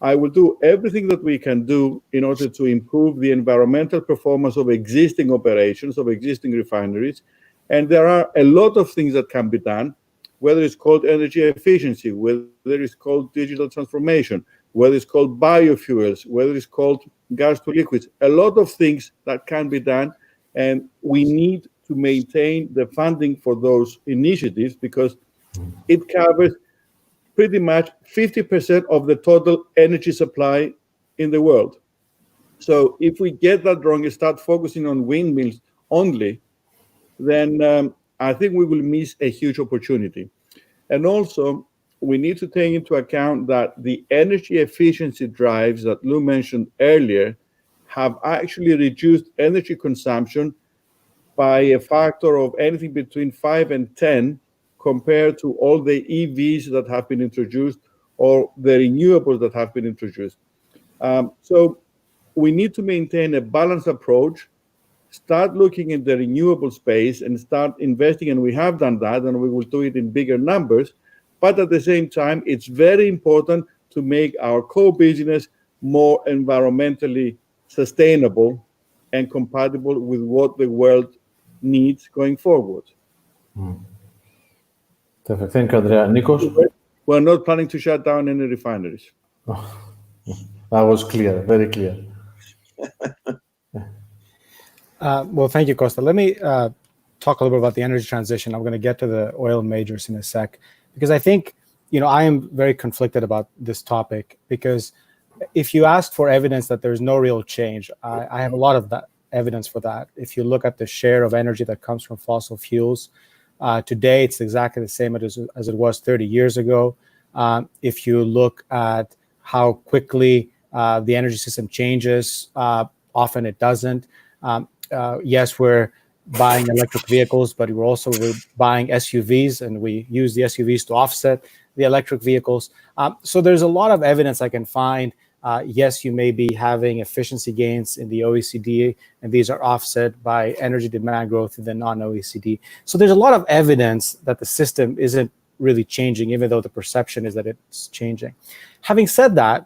I will do everything that we can do in order to improve the environmental performance of existing operations, of existing refineries. And there are a lot of things that can be done, whether it's called energy efficiency, whether it's called digital transformation, whether it's called biofuels, whether it's called gas to liquids, a lot of things that can be done. And we need to maintain the funding for those initiatives, because It covers pretty much 50% of the total energy supply in the world. So if we get that wrong and start focusing on windmills only, then I think we will miss a huge opportunity. And also, we need to take into account that the energy efficiency drives that Lou mentioned earlier have actually reduced energy consumption by a factor of anything between 5 and 10 compared to all the EVs that have been introduced or the renewables that have been introduced. So we need to maintain a balanced approach, start looking in the renewable space and start investing, and we have done that, and we will do it in bigger numbers. But at the same time, it's very important to make our core business more environmentally sustainable and compatible with what the world needs going forward. Perfect. Thank you, Andrea. Nikos? We're not planning to shut down any refineries. That was clear, very clear. Well, thank you, Costa. Let me talk a little bit about the energy transition. I'm going to get to the oil majors in a sec, because I think, I am very conflicted about this topic, because if you ask for evidence that there's no real change, I have a lot of that evidence for that. If you look at the share of energy that comes from fossil fuels, today it's exactly the same as it was 30 years ago. If you look at how quickly the energy system changes, often it doesn't. Yes, we're buying electric vehicles, but we're buying SUVs, and we use the SUVs to offset the electric vehicles. So there's a lot of evidence I can find. Yes, you may be having efficiency gains in the OECD, and these are offset by energy demand growth in the non-OECD. So there's a lot of evidence that the system isn't really changing, even though the perception is that it's changing. Having said that,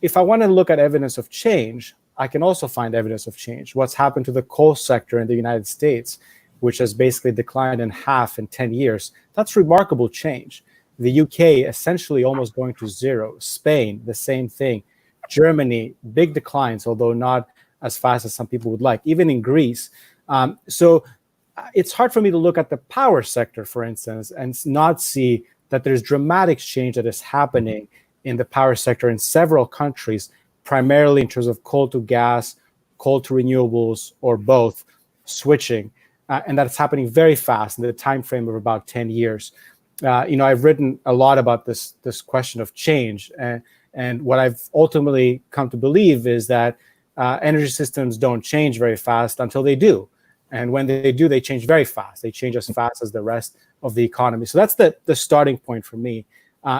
if I want to look at evidence of change, I can also find evidence of change. What's happened to the coal sector in the United States, which has basically declined in half in 10 years, that's remarkable change. The UK essentially almost going to zero. Spain, the same thing. Germany, big declines, although not as fast as some people would like, even in Greece. So it's hard for me to look at the power sector, for instance, and not see that there's dramatic change that is happening in the power sector in several countries, primarily in terms of coal to gas, coal to renewables, or both, switching. And that's happening very fast in the time frame of about 10 years. I've written a lot about this question of change. And what I've ultimately come to believe is that energy systems don't change very fast until they do. And when they do, they change very fast. They change as fast as the rest of the economy. So that's the starting point for me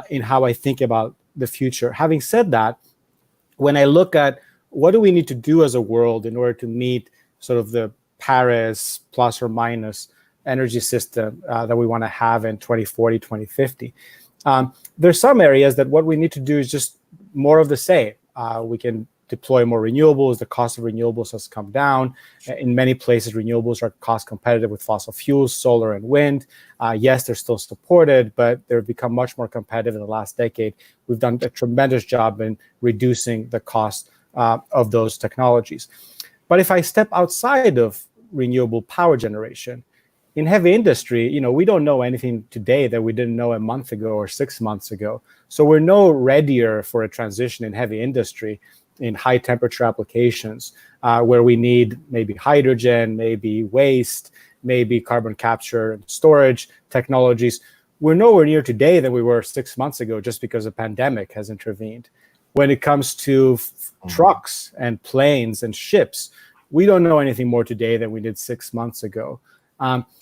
in how I think about the future. Having said that, when I look at what do we need to do as a world in order to meet sort of the Paris plus or minus energy system that we want to have in 2040, 2050, there's some areas that what we need to do is just more of the same. We can deploy more renewables. The cost of renewables has come down. In many places, renewables are cost competitive with fossil fuels, solar and wind. Yes, they're still supported, but they've become much more competitive in the last decade. We've done a tremendous job in reducing the cost of those technologies. But if I step outside of renewable power generation, in heavy industry, we don't know anything today that we didn't know a month ago or 6 months ago. So we're no readier for a transition in heavy industry, in high temperature applications, where we need maybe hydrogen, maybe waste, maybe carbon capture and storage technologies. We're nowhere near today than we were 6 months ago, just because a pandemic has intervened. When it comes to trucks and planes and ships, we don't know anything more today than we did 6 months ago.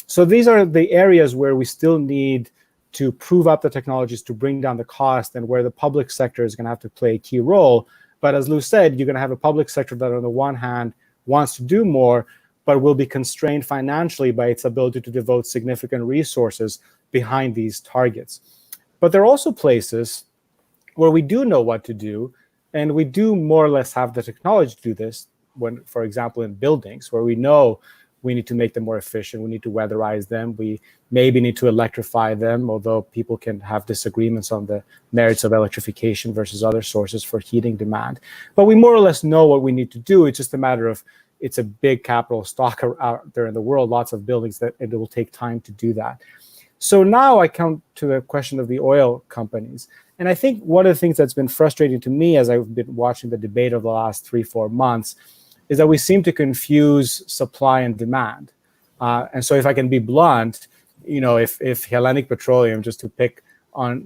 So these are the areas where we still need to prove up the technologies to bring down the cost, and where the public sector is going to have to play a key role. But as Lou said, you're going to have a public sector that on the one hand wants to do more, but will be constrained financially by its ability to devote significant resources behind these targets. But there are also places where we do know what to do, and we do more or less have the technology to do this, when, for example, in buildings, where we know we need to make them more efficient. We need to weatherize them. We maybe need to electrify them, although people can have disagreements on the merits of electrification versus other sources for heating demand. But we more or less know what we need to do. It's just a matter of, it's a big capital stock out there in the world, lots of buildings, that it will take time to do that. So now I come to the question of the oil companies. And I think one of the things that's been frustrating to me as I've been watching the debate over the last 3-4 months is that we seem to confuse supply and demand. And so if I can be blunt, if Hellenic Petroleum, just to pick on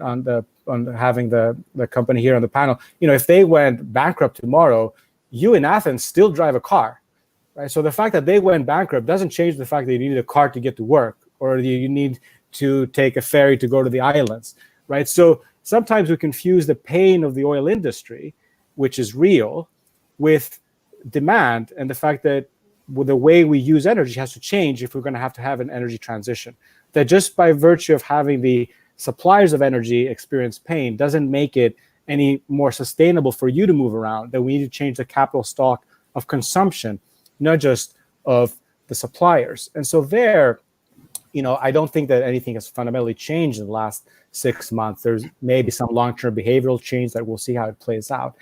having the company here on the panel, if they went bankrupt tomorrow, you in Athens still drive a car, right? So the fact that they went bankrupt doesn't change the fact that you need a car to get to work, or you need to take a ferry to go to the islands, right? So sometimes we confuse the pain of the oil industry, which is real, with demand and the fact that the way we use energy has to change if we're going to have an energy transition. That just by virtue of having the suppliers of energy experience pain doesn't make it any more sustainable for you to move around, that we need to change the capital stock of consumption, not just of the suppliers. And so there, I don't think that anything has fundamentally changed in the last 6 months. There's maybe some long-term behavioral change that we'll see how it plays out.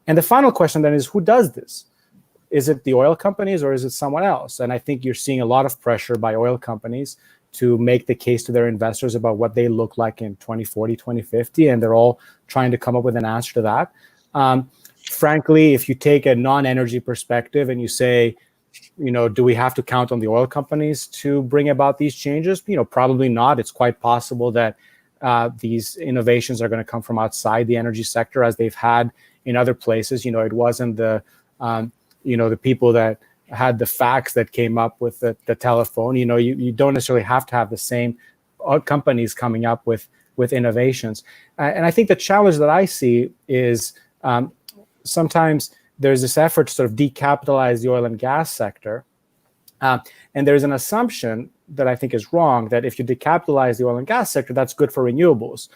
And the final question then is, who does this? Is it the oil companies or is it someone else? And I think you're seeing a lot of pressure by oil companies to make the case to their investors about what they look like in 2040, 2050, and they're all trying to come up with an answer to that. Frankly, if you take a non-energy perspective and you say, do we have to count on the oil companies to bring about these changes? Probably not. It's quite possible that these innovations are going to come from outside the energy sector, as they've had in other places. It wasn't the people that had the fax that came up with the telephone. You don't necessarily have to have the same companies coming up with innovations. And I think the challenge that I see is sometimes there's this effort to sort of decapitalize the oil and gas sector. And there's an assumption that I think is wrong, that if you decapitalize the oil and gas sector, that's good for renewables.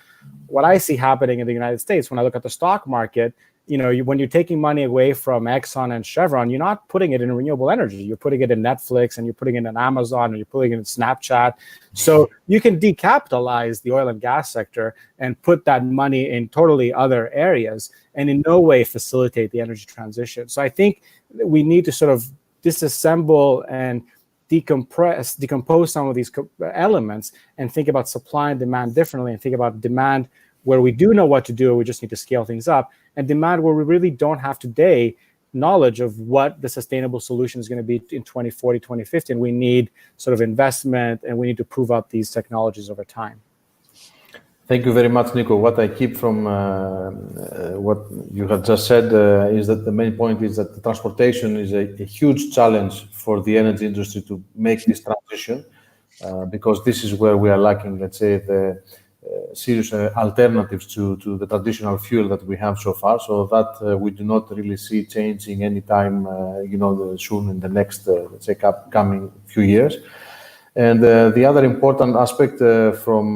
What I see happening in the United States, when I look at the stock market, when you're taking money away from Exxon and Chevron, you're not putting it in renewable energy. You're putting it in Netflix, and you're putting it in Amazon, and you're putting it in Snapchat. So you can decapitalize the oil and gas sector and put that money in totally other areas and in no way facilitate the energy transition. So I think we need to sort of disassemble and decompose some of these elements and think about supply and demand differently, and think about demand where we do know what to do, we just need to scale things up, and demand where we really don't have today knowledge of what the sustainable solution is going to be in 2040, 2050, and we need sort of investment, and we need to prove out these technologies over time. Thank you very much, Nico. What I keep from what you have just said is that the main point is that the transportation is a huge challenge for the energy industry to make this transition, because this is where we are lacking, let's say, the serious alternatives to the traditional fuel that we have so far. So that we do not really see changing anytime, soon in the next, let's say, coming few years. And the other important aspect from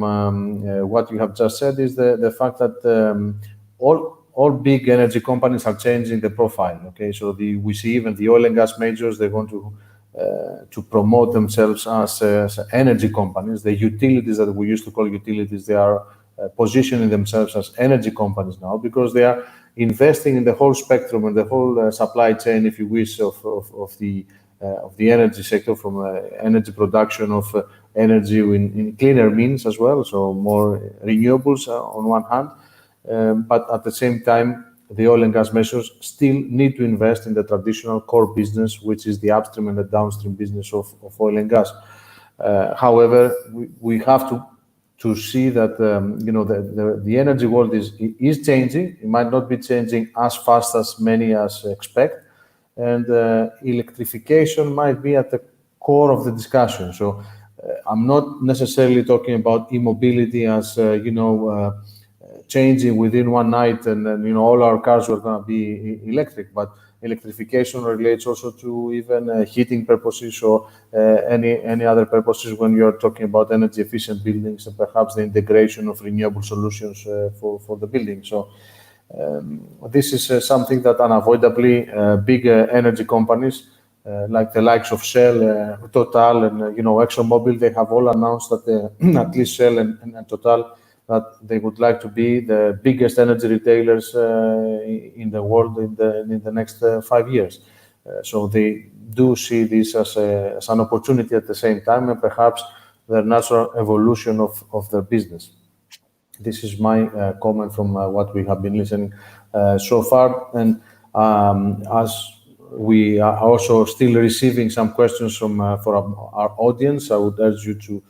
what you have just said is the fact that all big energy companies are changing the profile. Okay, so we see even the oil and gas majors, they want to promote themselves as energy companies. The utilities that we used to call utilities, they are positioning themselves as energy companies now, because they are investing in the whole spectrum and the whole supply chain, if you wish, of the energy sector, from energy production of energy in cleaner means as well, so more renewables on one hand, but at the same time, the oil and gas majors still need to invest in the traditional core business, which is the upstream and the downstream business of oil and gas. However, we have to see that the energy world is changing. It might not be changing as fast as many as expect, and electrification might be at the core of the discussion. So I'm not necessarily talking about e-mobility as changing within one night, and then all our cars are going to be electric. But electrification relates also to even heating purposes or any other purposes when you are talking about energy efficient buildings, and perhaps the integration of renewable solutions for the building. So this is something that unavoidably big energy companies like the likes of Shell, Total, and ExxonMobil, they have all announced that at least Shell and Total, that they would like to be the biggest energy retailers in the world in the next 5 years. So they do see this as an opportunity at the same time, and perhaps their natural evolution of their business. This is my comment from what we have been listening so far. And as we are also still receiving some questions from our audience, I would urge you to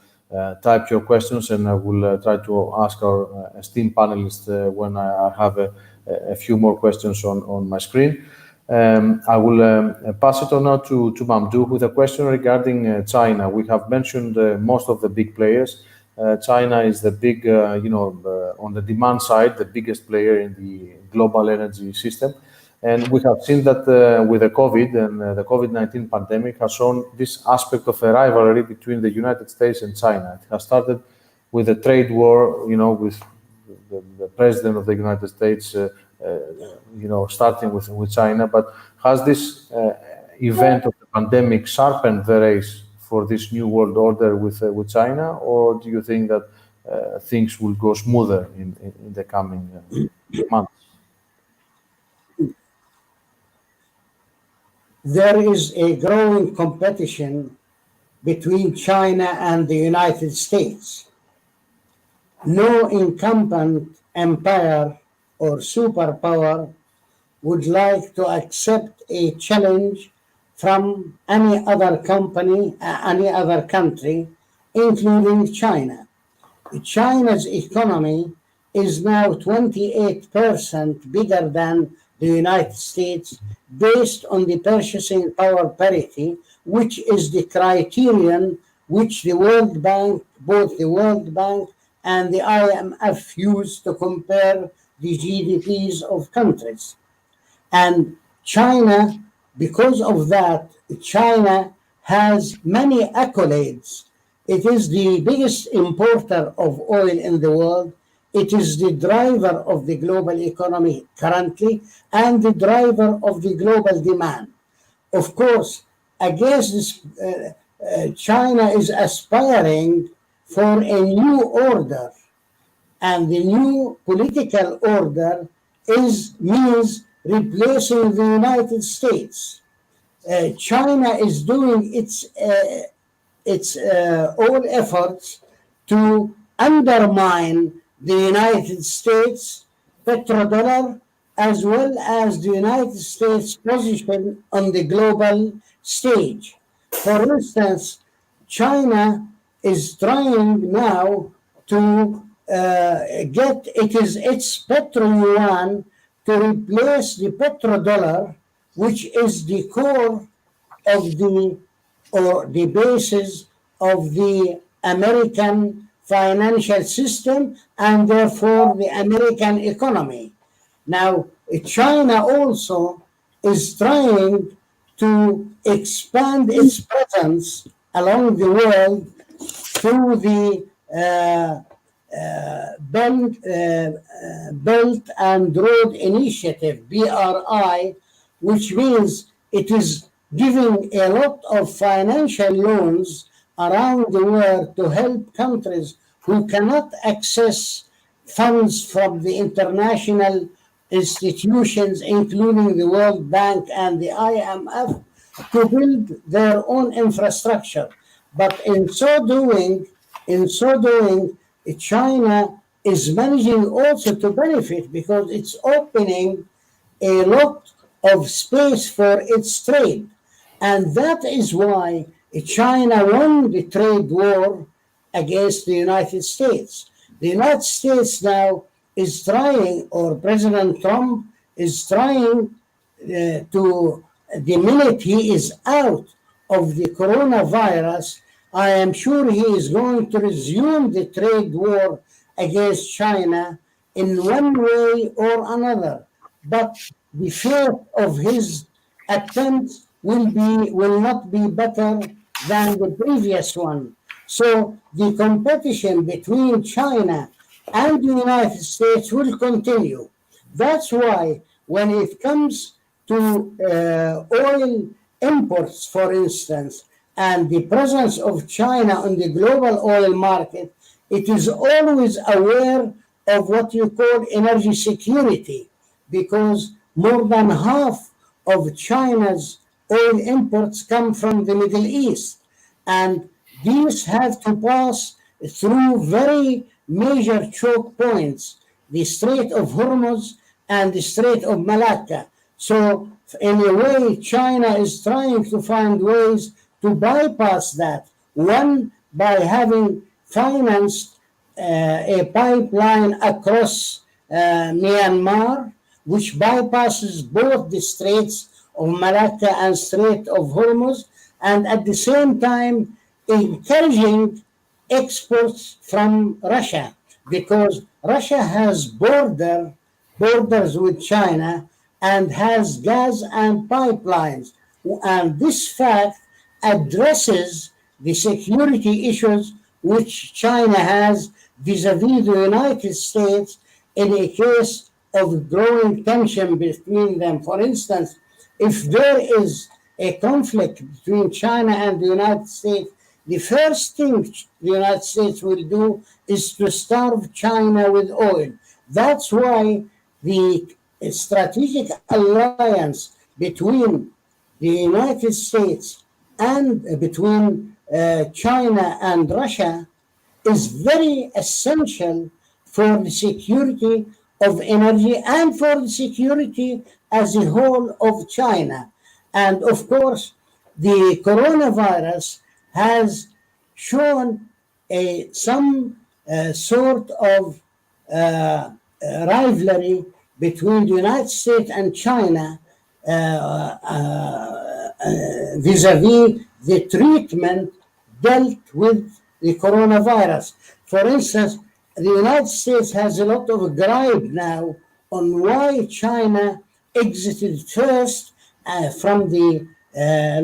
type your questions, and I will try to ask our esteemed panelists when I have a few more questions on my screen. I will pass it on now to Mamdouh with a question regarding China. We have mentioned most of the big players. China is the big, on the demand side, the biggest player in the global energy system. And we have seen that with the COVID and the COVID-19 pandemic has shown this aspect of a rivalry between the United States and China. It has started with a trade war, with the president of the United States, starting with China. But has this event of the pandemic sharpened the race for this new world order with China, or do you think that things will go smoother in the coming months? There is a growing competition between China and the United States. No incumbent empire or superpower would like to accept a challenge from any other company, any other country, including China. China's economy is now 28% bigger than the United States, based on the purchasing power parity, which is the criterion which the World Bank, both the World Bank and the IMF use to compare the GDPs of countries. And China, because of that, China has many accolades. It is the biggest importer of oil in the world. It is the driver of the global economy currently and the driver of the global demand. Of course, against this, China is aspiring for a new order, and the new political order means replacing the United States. China is doing its all efforts to undermine the United States petrodollar, as well as the United States position on the global stage. For instance, China is trying now to get its petro-yuan to replace the petrodollar, which is the core of the basis of the American financial system and therefore the American economy. Now, China also is trying to expand its presence along the world through the Belt and Road Initiative, BRI, which means it is giving a lot of financial loans around the world to help countries who cannot access funds from the international institutions, including the World Bank and the IMF, to build their own infrastructure. But in so doing, China is managing also to benefit because it's opening a lot of space for its trade. And that is why China won the trade war against the United States. The United States now is trying, or President Trump is trying to, the minute he is out of the coronavirus, I am sure he is going to resume the trade war against China in one way or another. But the fate of his attempt will not be better than the previous one. So the competition between China and the United States will continue. That's why when it comes to oil imports, for instance, and the presence of China on the global oil market, it is always aware of what you call energy security, because more than half of China's oil imports come from the Middle East. And these have to pass through very major choke points, the Strait of Hormuz and the Strait of Malacca. So, in a way, China is trying to find ways to bypass that. One, by having financed a pipeline across Myanmar, which bypasses both the Straits of Malacca and Strait of Hormuz, and at the same time encouraging exports from Russia, because Russia has borders with China and has gas and pipelines. And this fact addresses the security issues which China has vis-a-vis the United States in a case of growing tension between them. For instance, if there is a conflict between China and the United States, the first thing the United States will do is to starve China with oil. That's why the strategic alliance between the United States and between China and Russia is very essential for the security of energy and for the security as a whole of China. And of course, the coronavirus has shown some sort of rivalry between the United States and China vis-a-vis the treatment dealt with the coronavirus. For instance, the United States has a lot of gripe now on why China exited first from the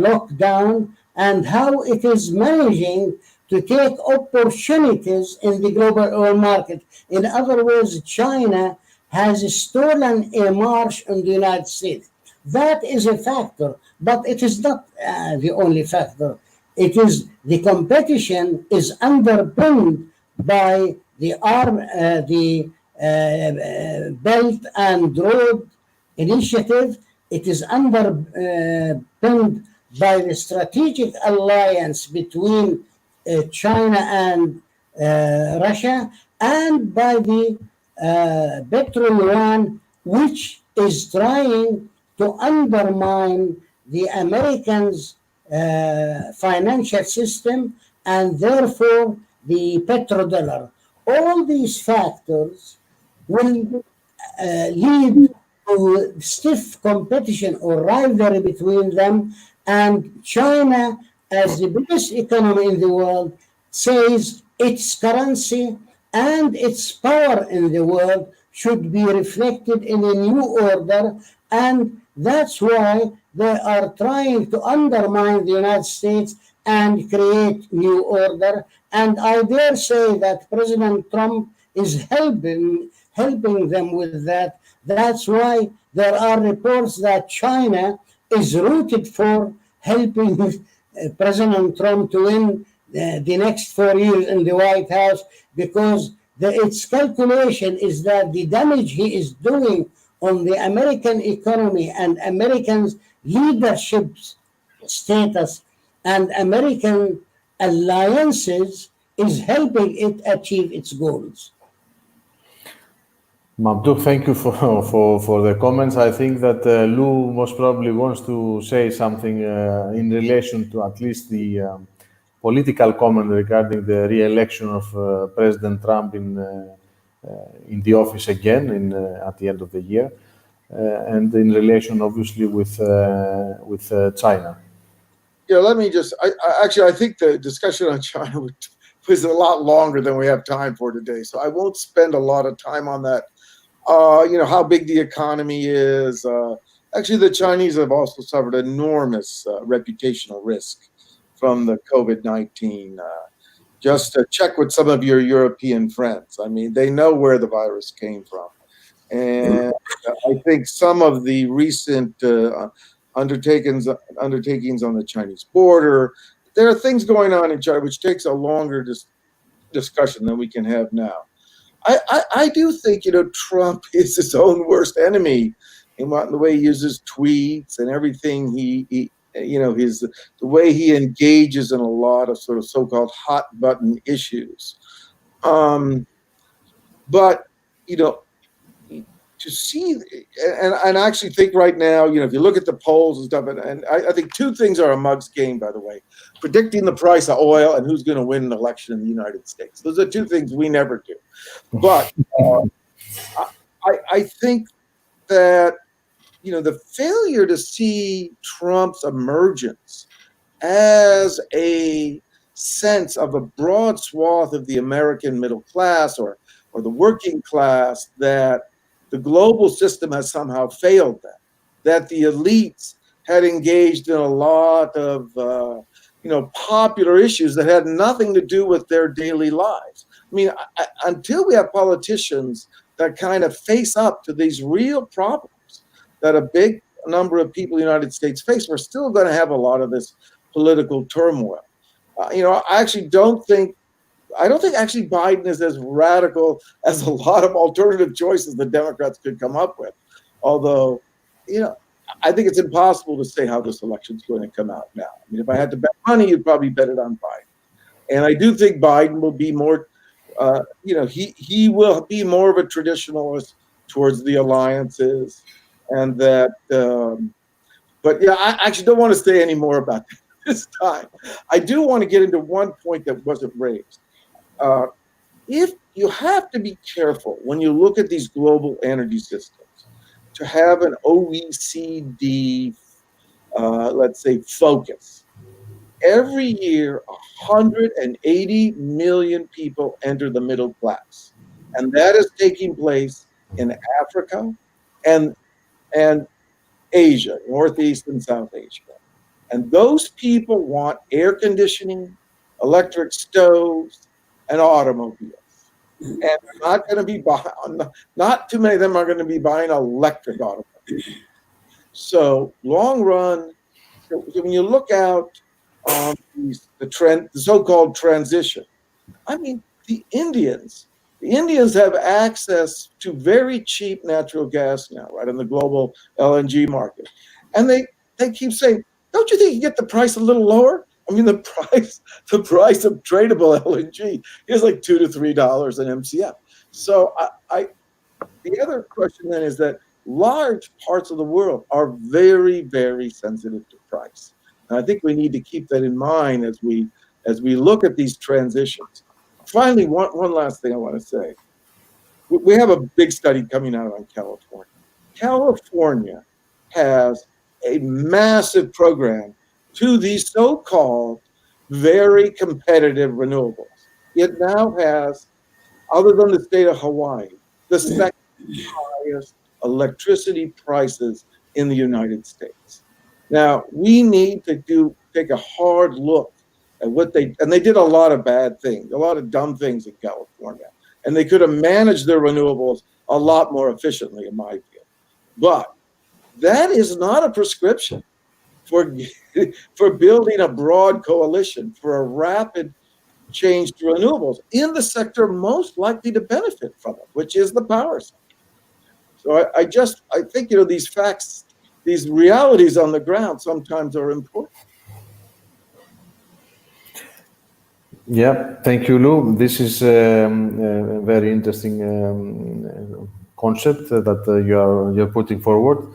lockdown and how it is managing to take opportunities in the global oil market. In other words, China has stolen a march on the United States. That is a factor, but it is not the only factor. It is the competition is underpinned by the Belt and Road Initiative. It is underpinned by the strategic alliance between China and Russia, and by the Petro-Yuan, which is trying to undermine the Americans' financial system and therefore the petrodollar. All these factors will lead to stiff competition or rivalry between them, and China, as the biggest economy in the world, says its currency and its power in the world should be reflected in a new order, and that's why they are trying to undermine the United States and create new order. And I dare say that President Trump is helping them with that. That's why there are reports that China is rooted for helping President Trump to win the next 4 years in the White House, because its calculation is that the damage he is doing on the American economy and Americans' leadership status and American alliances is helping it achieve its goals. Mabdou, thank you for the comments. I think that Lou most probably wants to say something in relation to at least the political comment regarding the re-election of President Trump in the office again at the end of the year, and in relation, obviously, with China. Yeah, let me just. I think the discussion on China was a lot longer than we have time for today, so I won't spend a lot of time on that. How big the economy is. Actually, the Chinese have also suffered enormous reputational risk from the COVID-19. Just check with some of your European friends. I mean, they know where the virus came from. And I think some of the recent undertakings on the Chinese border, there are things going on in China which takes a longer discussion than we can have now. I do think, Trump is his own worst enemy in the way he uses tweets and everything he the way he engages in a lot of sort of so-called hot button issues. But to see, and I actually think right now, if you look at the polls and stuff, and I think two things are a mug's game, by the way: predicting the price of oil and who's going to win an election in the United States. Those are two things we never do. But I think that the failure to see Trump's emergence as a sense of a broad swath of the American middle class or the working class, that the global system has somehow failed them, that the elites had engaged in a lot of popular issues that had nothing to do with their daily lives. I mean, until we have politicians that kind of face up to these real problems that a big number of people in the United States face, we're still going to have a lot of this political turmoil. I don't think actually Biden is as radical as a lot of alternative choices the Democrats could come up with. Although, I think it's impossible to say how this election's going to come out now. I mean, if I had to bet money, you'd probably bet it on Biden. And I do think Biden will be more, he will be more of a traditionalist towards the alliances, and that. But yeah, I actually don't want to say any more about that this time. I do want to get into one point that wasn't raised. If you have to be careful when you look at these global energy systems, to have an OECD, let's say, focus. Every year, 180 million people enter the middle class, and that is taking place in Africa and Asia, Northeast and South Asia. And those people want air conditioning, electric stoves, and automobiles. And they're not going to be buying, not too many of them are going to be buying electric automobiles. So long run, when you look out on the so-called transition, I mean, the Indians have access to very cheap natural gas now, right, in the global LNG market. And they keep saying, don't you think you get the price a little lower? I mean, the price of tradable LNG is like $2 to $3 an MCF. So the other question then is that large parts of the world are very, very sensitive to price. And I think we need to keep that in mind as we look at these transitions. Finally, one last thing I want to say. We have a big study coming out on California. California has a massive program to these so-called very competitive renewables. It now has, other than the state of Hawaii, the second highest electricity prices in the United States. Now, we need to take a hard look at what they did a lot of bad things, a lot of dumb things in California. And they could have managed their renewables a lot more efficiently, in my view. But that is not a prescription for building a broad coalition for a rapid change to renewables in the sector most likely to benefit from it, which is the power sector. So I think these facts, these realities on the ground sometimes are important. Yeah, thank you, Lou. This is a very interesting concept that you're putting forward.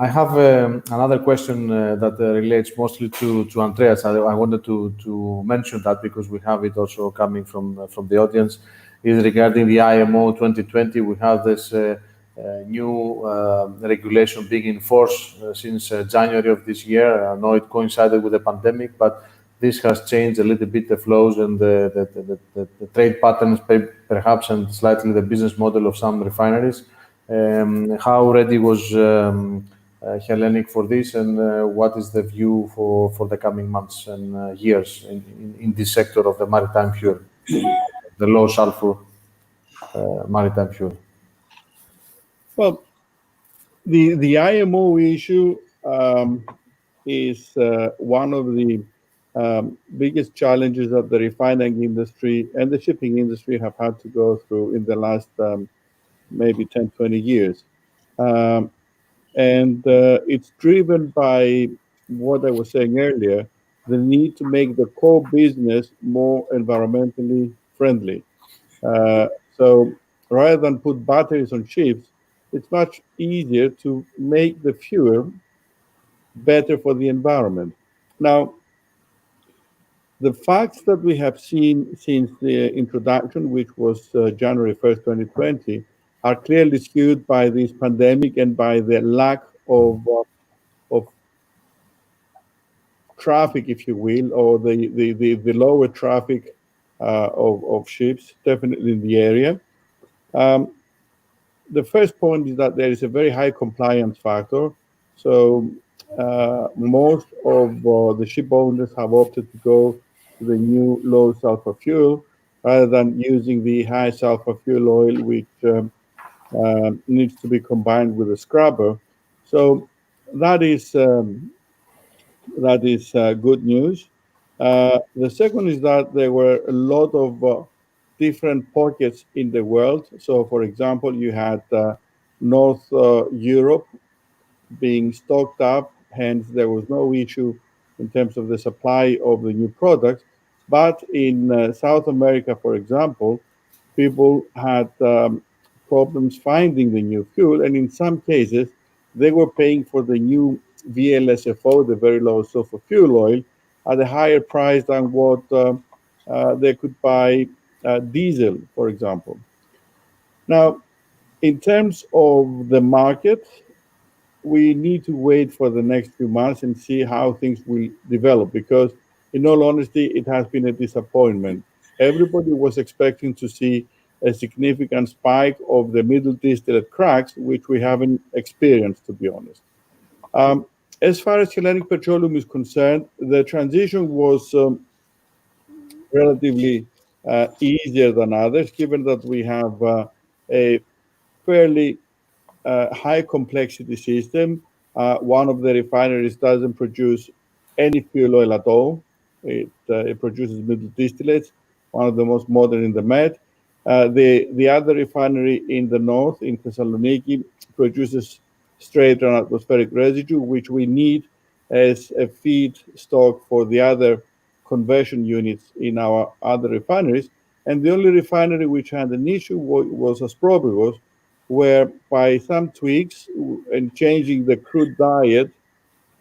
I have another question that relates mostly to Andreas. I wanted to mention that because we have it also coming from the audience. Is regarding the IMO 2020. We have this new regulation being in force since January of this year. I know it coincided with the pandemic, but this has changed a little bit the flows and the trade patterns, perhaps, and slightly the business model of some refineries. How ready was Hellenic for this, and what is the view for the coming months and years in this sector of the maritime fuel, the low sulfur maritime fuel? Well, the IMO issue is one of the biggest challenges that the refining industry and the shipping industry have had to go through in the last maybe 10, 20 years. And it's driven by what I was saying earlier, the need to make the core business more environmentally friendly. So rather than put batteries on ships, it's much easier to make the fuel better for the environment. Now, the facts that we have seen since the introduction, which was January 1st, 2020, are clearly skewed by this pandemic and by the lack of traffic, if you will, or the lower traffic of ships, definitely in the area. The first point is that there is a very high compliance factor. So most of the ship owners have opted to go to the new low sulfur fuel rather than using the high sulfur fuel oil, which needs to be combined with a scrubber. So that is good news. The second is that there were a lot of different pockets in the world. So, for example, you had North Europe being stocked up, hence there was no issue in terms of the supply of the new products. But in South America, for example, people had problems finding the new fuel, and in some cases, they were paying for the new VLSFO, the very low sulfur fuel oil, at a higher price than what they could buy diesel, for example. Now, in terms of the market, we need to wait for the next few months and see how things will develop, because in all honesty, it has been a disappointment. Everybody was expecting to see a significant spike of the middle distillate cracks, which we haven't experienced, to be honest. As far as Hellenic Petroleum is concerned, the transition was relatively easier than others, given that we have a fairly high complexity system. One of the refineries doesn't produce any fuel oil at all. It produces middle distillates, one of the most modern in the Med. The other refinery in the north, in Thessaloniki, produces straight run atmospheric residue, which we need as a feedstock for the other conversion units in our other refineries. And the only refinery which had an issue was Aspropyrgos, where by some tweaks and changing the crude diet,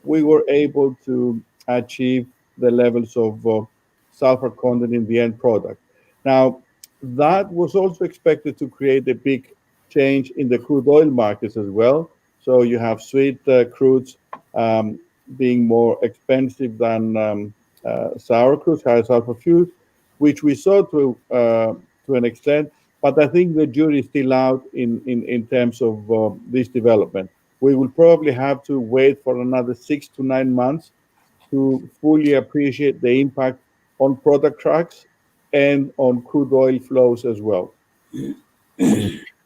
we were able to achieve the levels of sulfur content in the end product. Now, that was also expected to create a big change in the crude oil markets as well. So you have sweet crudes being more expensive than sour crudes, high sulfur fuels, which we saw to an extent. But I think the jury is still out in terms of this development. We will probably have to wait for another 6 to 9 months to fully appreciate the impact on product cracks and on crude oil flows as well.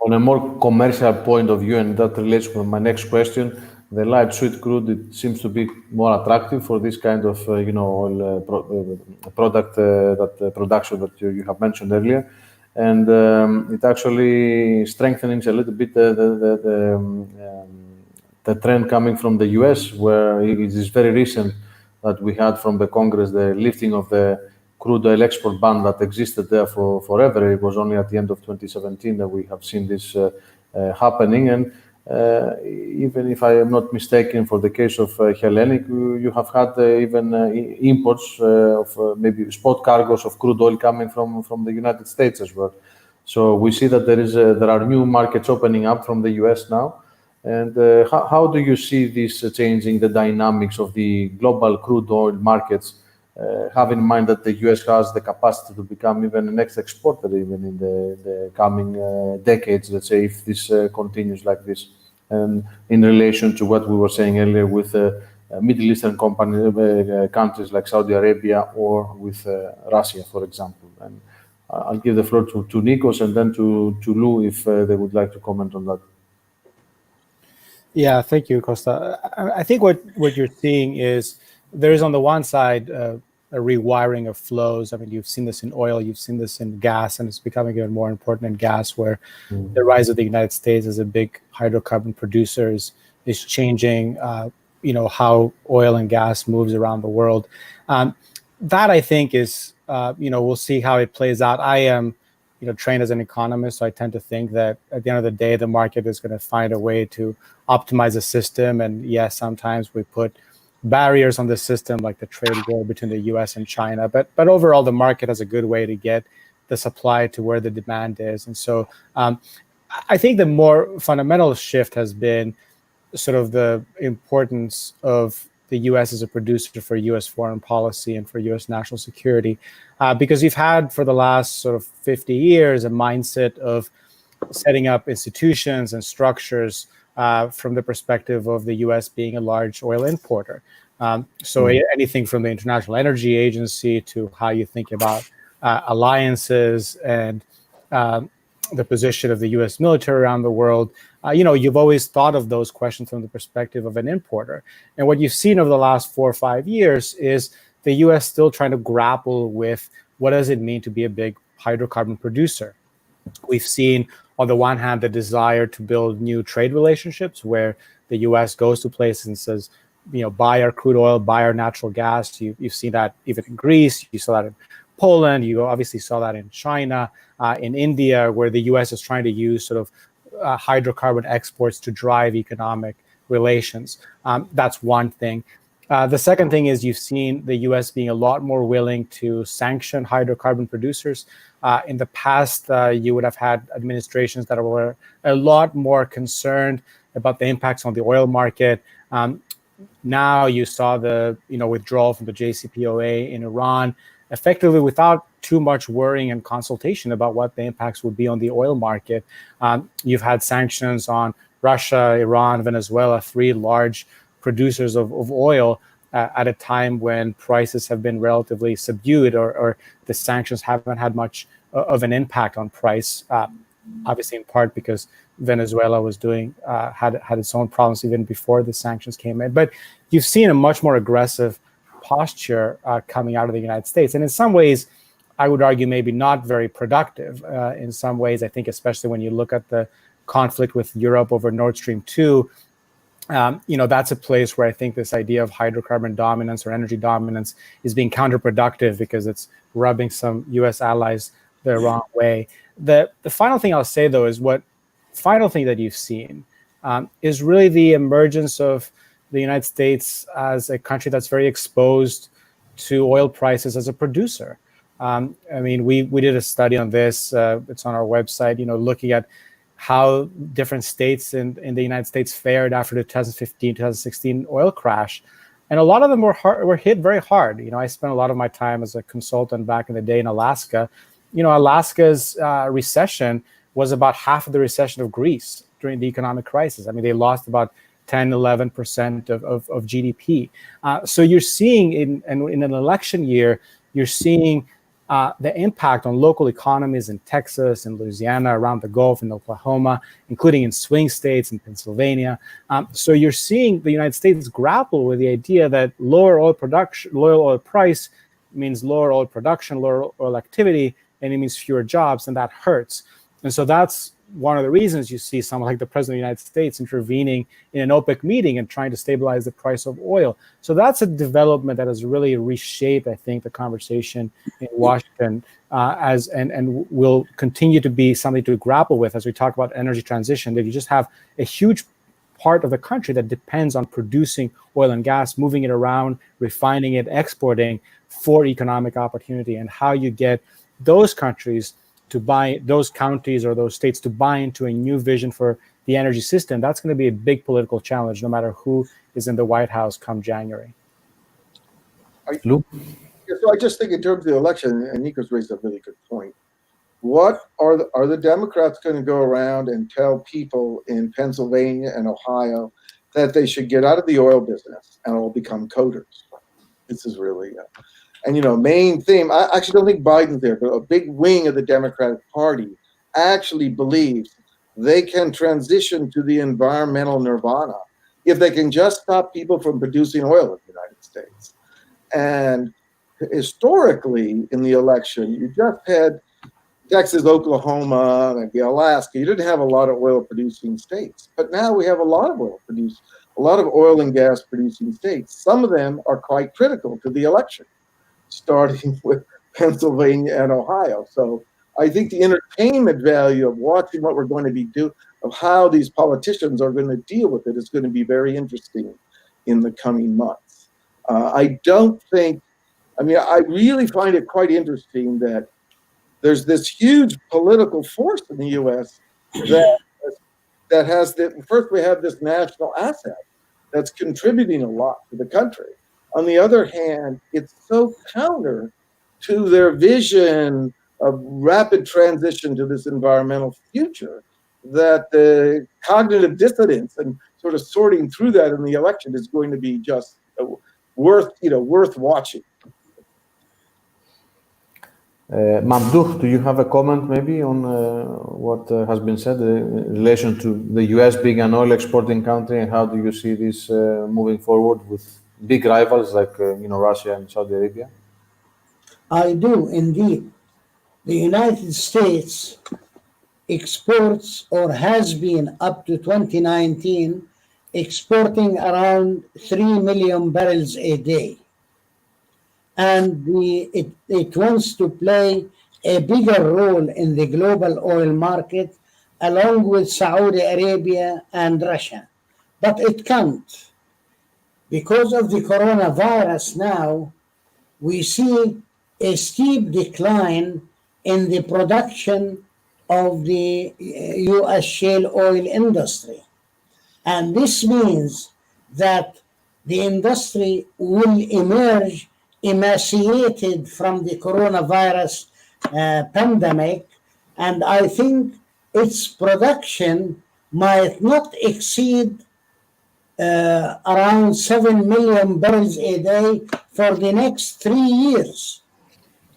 On a more commercial point of view, and that relates to my next question, the light sweet crude, it seems to be more attractive for this kind of oil product production that you have mentioned earlier, and it actually strengthens a little bit the trend coming from the US, where it is very recent that we had from the Congress the lifting of the crude oil export ban that existed there for forever. It was only at the end of 2017 that we have seen this happening. And even if I am not mistaken, for the case of Hellenic, you have had even imports of maybe spot cargoes of crude oil coming from the United States as well. So we see that there are new markets opening up from the US now. And how do you see this changing the dynamics of the global crude oil markets? Have in mind that the US has the capacity to become even the next exporter, even in the coming decades, let's say, if this continues like this. And in relation to what we were saying earlier with Middle Eastern countries like Saudi Arabia or with Russia, for example. And I'll give the floor to Nikos and then to Lou if they would like to comment on that. Yeah, thank you, Costa. I think what you're seeing is there is on the one side a rewiring of flows. I mean, you've seen this in oil, you've seen this in gas, and it's becoming even more important in gas, where the rise of the United States as a big hydrocarbon producer is changing how oil and gas moves around the world. That I think is, we'll see how it plays out. I am, trained as an economist, so I tend to think that at the end of the day, the market is going to find a way to optimize the system. And yes, sometimes we put barriers on the system, like the trade war between the U.S. and China. But overall, the market has a good way to get the supply to where the demand is. And so I think the more fundamental shift has been sort of the importance of the U.S. as a producer for U.S. foreign policy and for U.S. national security, because you've had for the last sort of 50 years a mindset of setting up institutions and structures from the perspective of the U.S. being a large oil importer. So anything from the International Energy Agency to how you think about alliances and the position of the U.S. military around the world, you've always thought of those questions from the perspective of an importer. And what you've seen over the last 4 or 5 years is the U.S. still trying to grapple with what does it mean to be a big hydrocarbon producer. We've seen, on the one hand, the desire to build new trade relationships where the U.S. goes to places and says, buy our crude oil, buy our natural gas. You've seen that even in Greece. You saw that in Poland. You obviously saw that in China, in India, where the U.S. is trying to use sort of hydrocarbon exports to drive economic relations. That's one thing. The second thing is you've seen the U.S. being a lot more willing to sanction hydrocarbon producers. In the past, you would have had administrations that were a lot more concerned about the impacts on the oil market. Now you saw the withdrawal from the JCPOA in Iran, effectively without too much worrying and consultation about what the impacts would be on the oil market. You've had sanctions on Russia, Iran, Venezuela, 3 large producers of oil at a time when prices have been relatively subdued, or the sanctions haven't had much of an impact on price, obviously in part because Venezuela was had its own problems even before the sanctions came in. But you've seen a much more aggressive posture coming out of the United States. And in some ways, I would argue maybe not very productive. In some ways, I think especially when you look at the conflict with Europe over Nord Stream 2, that's a place where I think this idea of hydrocarbon dominance or energy dominance is being counterproductive because it's rubbing some U.S. allies the wrong way. The final thing I'll say, though, is final thing that you've seen is really the emergence of the United States as a country that's very exposed to oil prices as a producer. We did a study on this. It's on our website, looking at how different states in the United States fared after the 2015, 2016 oil crash. And a lot of them were hit very hard. I spent a lot of my time as a consultant back in the day in Alaska. Alaska's recession was about half of the recession of Greece during the economic crisis. They lost about 10, 11% of GDP. So you're seeing in an election year, you're seeing the impact on local economies in Texas and Louisiana, around the Gulf, in Oklahoma, including in swing states in Pennsylvania. So you're seeing the United States grapple with the idea that lower oil price means lower oil production, lower oil activity, and it means fewer jobs, and that hurts. And so that's one of the reasons you see someone like the President of the United States intervening in an OPEC meeting and trying to stabilize the price of oil. So that's a development that has really reshaped, I think, the conversation in Washington and will continue to be something to grapple with as we talk about energy transition, that you just have a huge part of the country that depends on producing oil and gas, moving it around, refining it, exporting for economic opportunity, and how you get those countries to buy, those counties or those states to buy into a new vision for the energy system. That's going to be a big political challenge, no matter who is in the White House come January. Lou? So I just think in terms of the election, and Nikos raised a really good point. What are the Democrats going to go around and tell people in Pennsylvania and Ohio that they should get out of the oil business and all become coders? This is really main theme. I actually don't think Biden's there, but a big wing of the Democratic Party actually believes they can transition to the environmental nirvana if they can just stop people from producing oil in the United States. And historically, in the election, you just had Texas, Oklahoma, maybe Alaska. You didn't have a lot of oil-producing states, but now we have a lot of a lot of oil and gas producing states. Some of them are quite critical to the election, starting with Pennsylvania and Ohio. So I think the entertainment value of watching what we're going to be doing, of how these politicians are going to deal with it, is going to be very interesting in the coming months. I really find it quite interesting that there's this huge political force in the U.S. that has first we have this national asset that's contributing a lot to the country. On the other hand, it's so counter to their vision of rapid transition to this environmental future that the cognitive dissonance and sort of sorting through that in the election is going to be just worth watching. Mamdouh, do you have a comment maybe on what has been said in relation to the US being an oil exporting country, and how do you see this moving forward with big rivals like Russia and Saudi Arabia? I do indeed. The United States exports, or has been up to 2019, exporting around 3 million barrels a day. And it wants to play a bigger role in the global oil market, along with Saudi Arabia and Russia. But it can't. Because of the coronavirus now, we see a steep decline in the production of the U.S. shale oil industry. And this means that the industry will emerge emaciated from the coronavirus pandemic, and I think its production might not exceed around 7 million barrels a day for the next 3 years.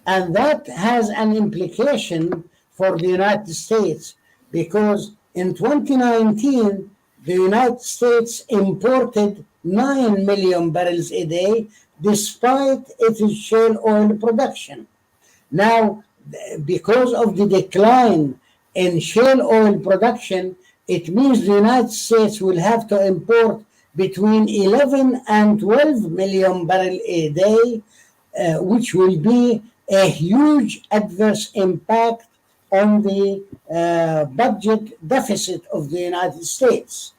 And that has an implication for the United States, because in 2019, the United States imported 9 million barrels a day despite its shale oil production. Now, because of the decline in shale oil production, it means the United States will have to import between 11 and 12 million barrels a day, which will be a huge adverse impact on the budget deficit of the United States.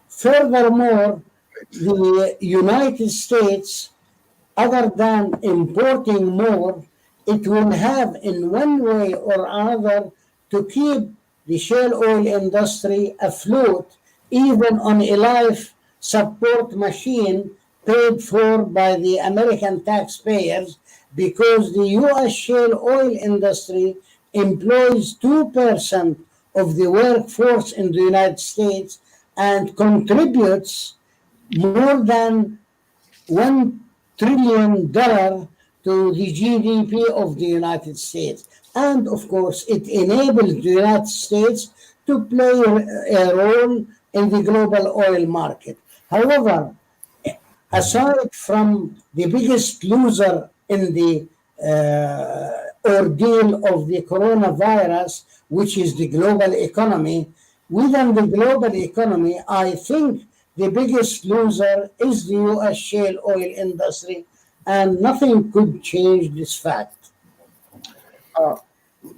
Furthermore, the United States, other than importing more, it will have in one way or another to keep the shale oil industry afloat, even on a life support machine paid for by the American taxpayers, because the U.S. shale oil industry employs 2% of the workforce in the United States and contributes more than $1 trillion to the GDP of the United States. And of course, it enables the United States to play a role in the global oil market. However, aside from the biggest loser in the ordeal of the coronavirus, which is the global economy, within the global economy, I think the biggest loser is the U.S. shale oil industry, and nothing could change this fact.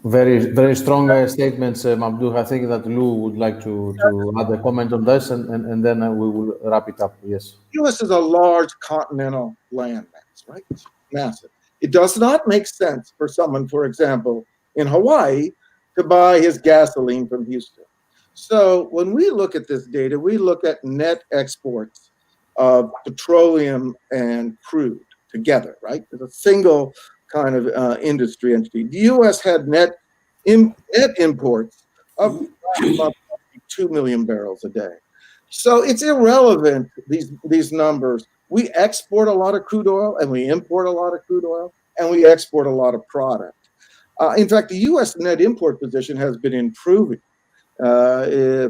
Very, very strong statements, Mamdouh. I think that Lou would like to add a comment on this, and then we will wrap it up. Yes. The U.S. is a large continental landmass, right? It's massive. It does not make sense for someone, for example, in Hawaii, to buy his gasoline from Houston. So when we look at this data, we look at net exports of petroleum and crude together, right? It's a single kind of industry entity. The U.S. had net imports of 2 million barrels a day. So it's irrelevant, these numbers. We export a lot of crude oil, and we import a lot of crude oil, and we export a lot of product. In fact, the U.S. net import position has been improving. We're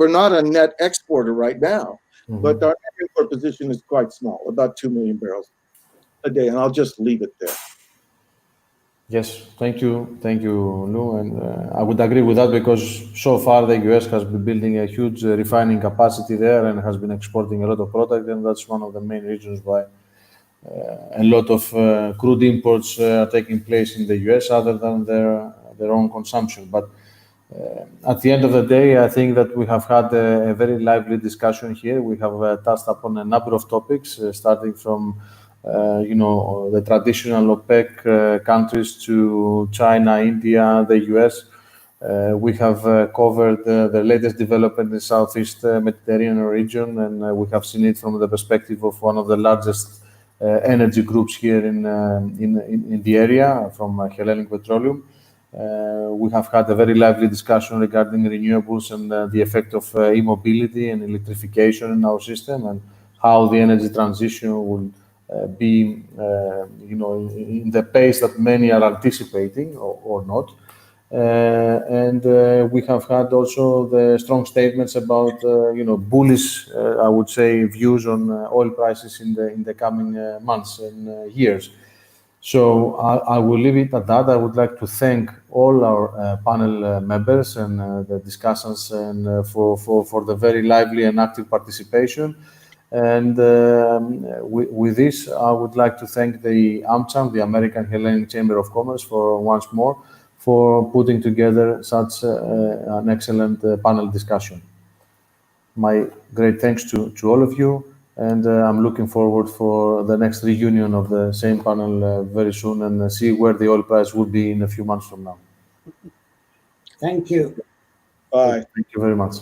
not a net exporter right now, but our net import position is quite small, about 2 million barrels a day, and I'll just leave it there. Yes, thank you, Lou, and I would agree with that because so far the US has been building a huge refining capacity there and has been exporting a lot of product, and that's one of the main reasons why a lot of crude imports are taking place in the US other than their own consumption. But at the end of the day, I think that we have had a very lively discussion here. We have touched upon a number of topics, starting from the traditional OPEC countries to China, India, the US. We have covered the latest development in the Southeast Mediterranean region, and we have seen it from the perspective of one of the largest energy groups here in the area, from Hellenic Petroleum. We have had a very lively discussion regarding renewables and the effect of e-mobility and electrification in our system, and how the energy transition will be, in the pace that many are anticipating or not. And we have had also the strong statements about, bullish, I would say, views on oil prices in the coming months and years. So I will leave it at that. I would like to thank all our panel members and the discussants and for the very lively and active participation. And with this, I would like to thank the AmCham, the American Hellenic Chamber of Commerce, for once more for putting together such an excellent panel discussion. My great thanks to all of you, and I'm looking forward for the next reunion of the same panel very soon, and see where the oil price will be in a few months from now. Thank you. Bye. Thank you very much.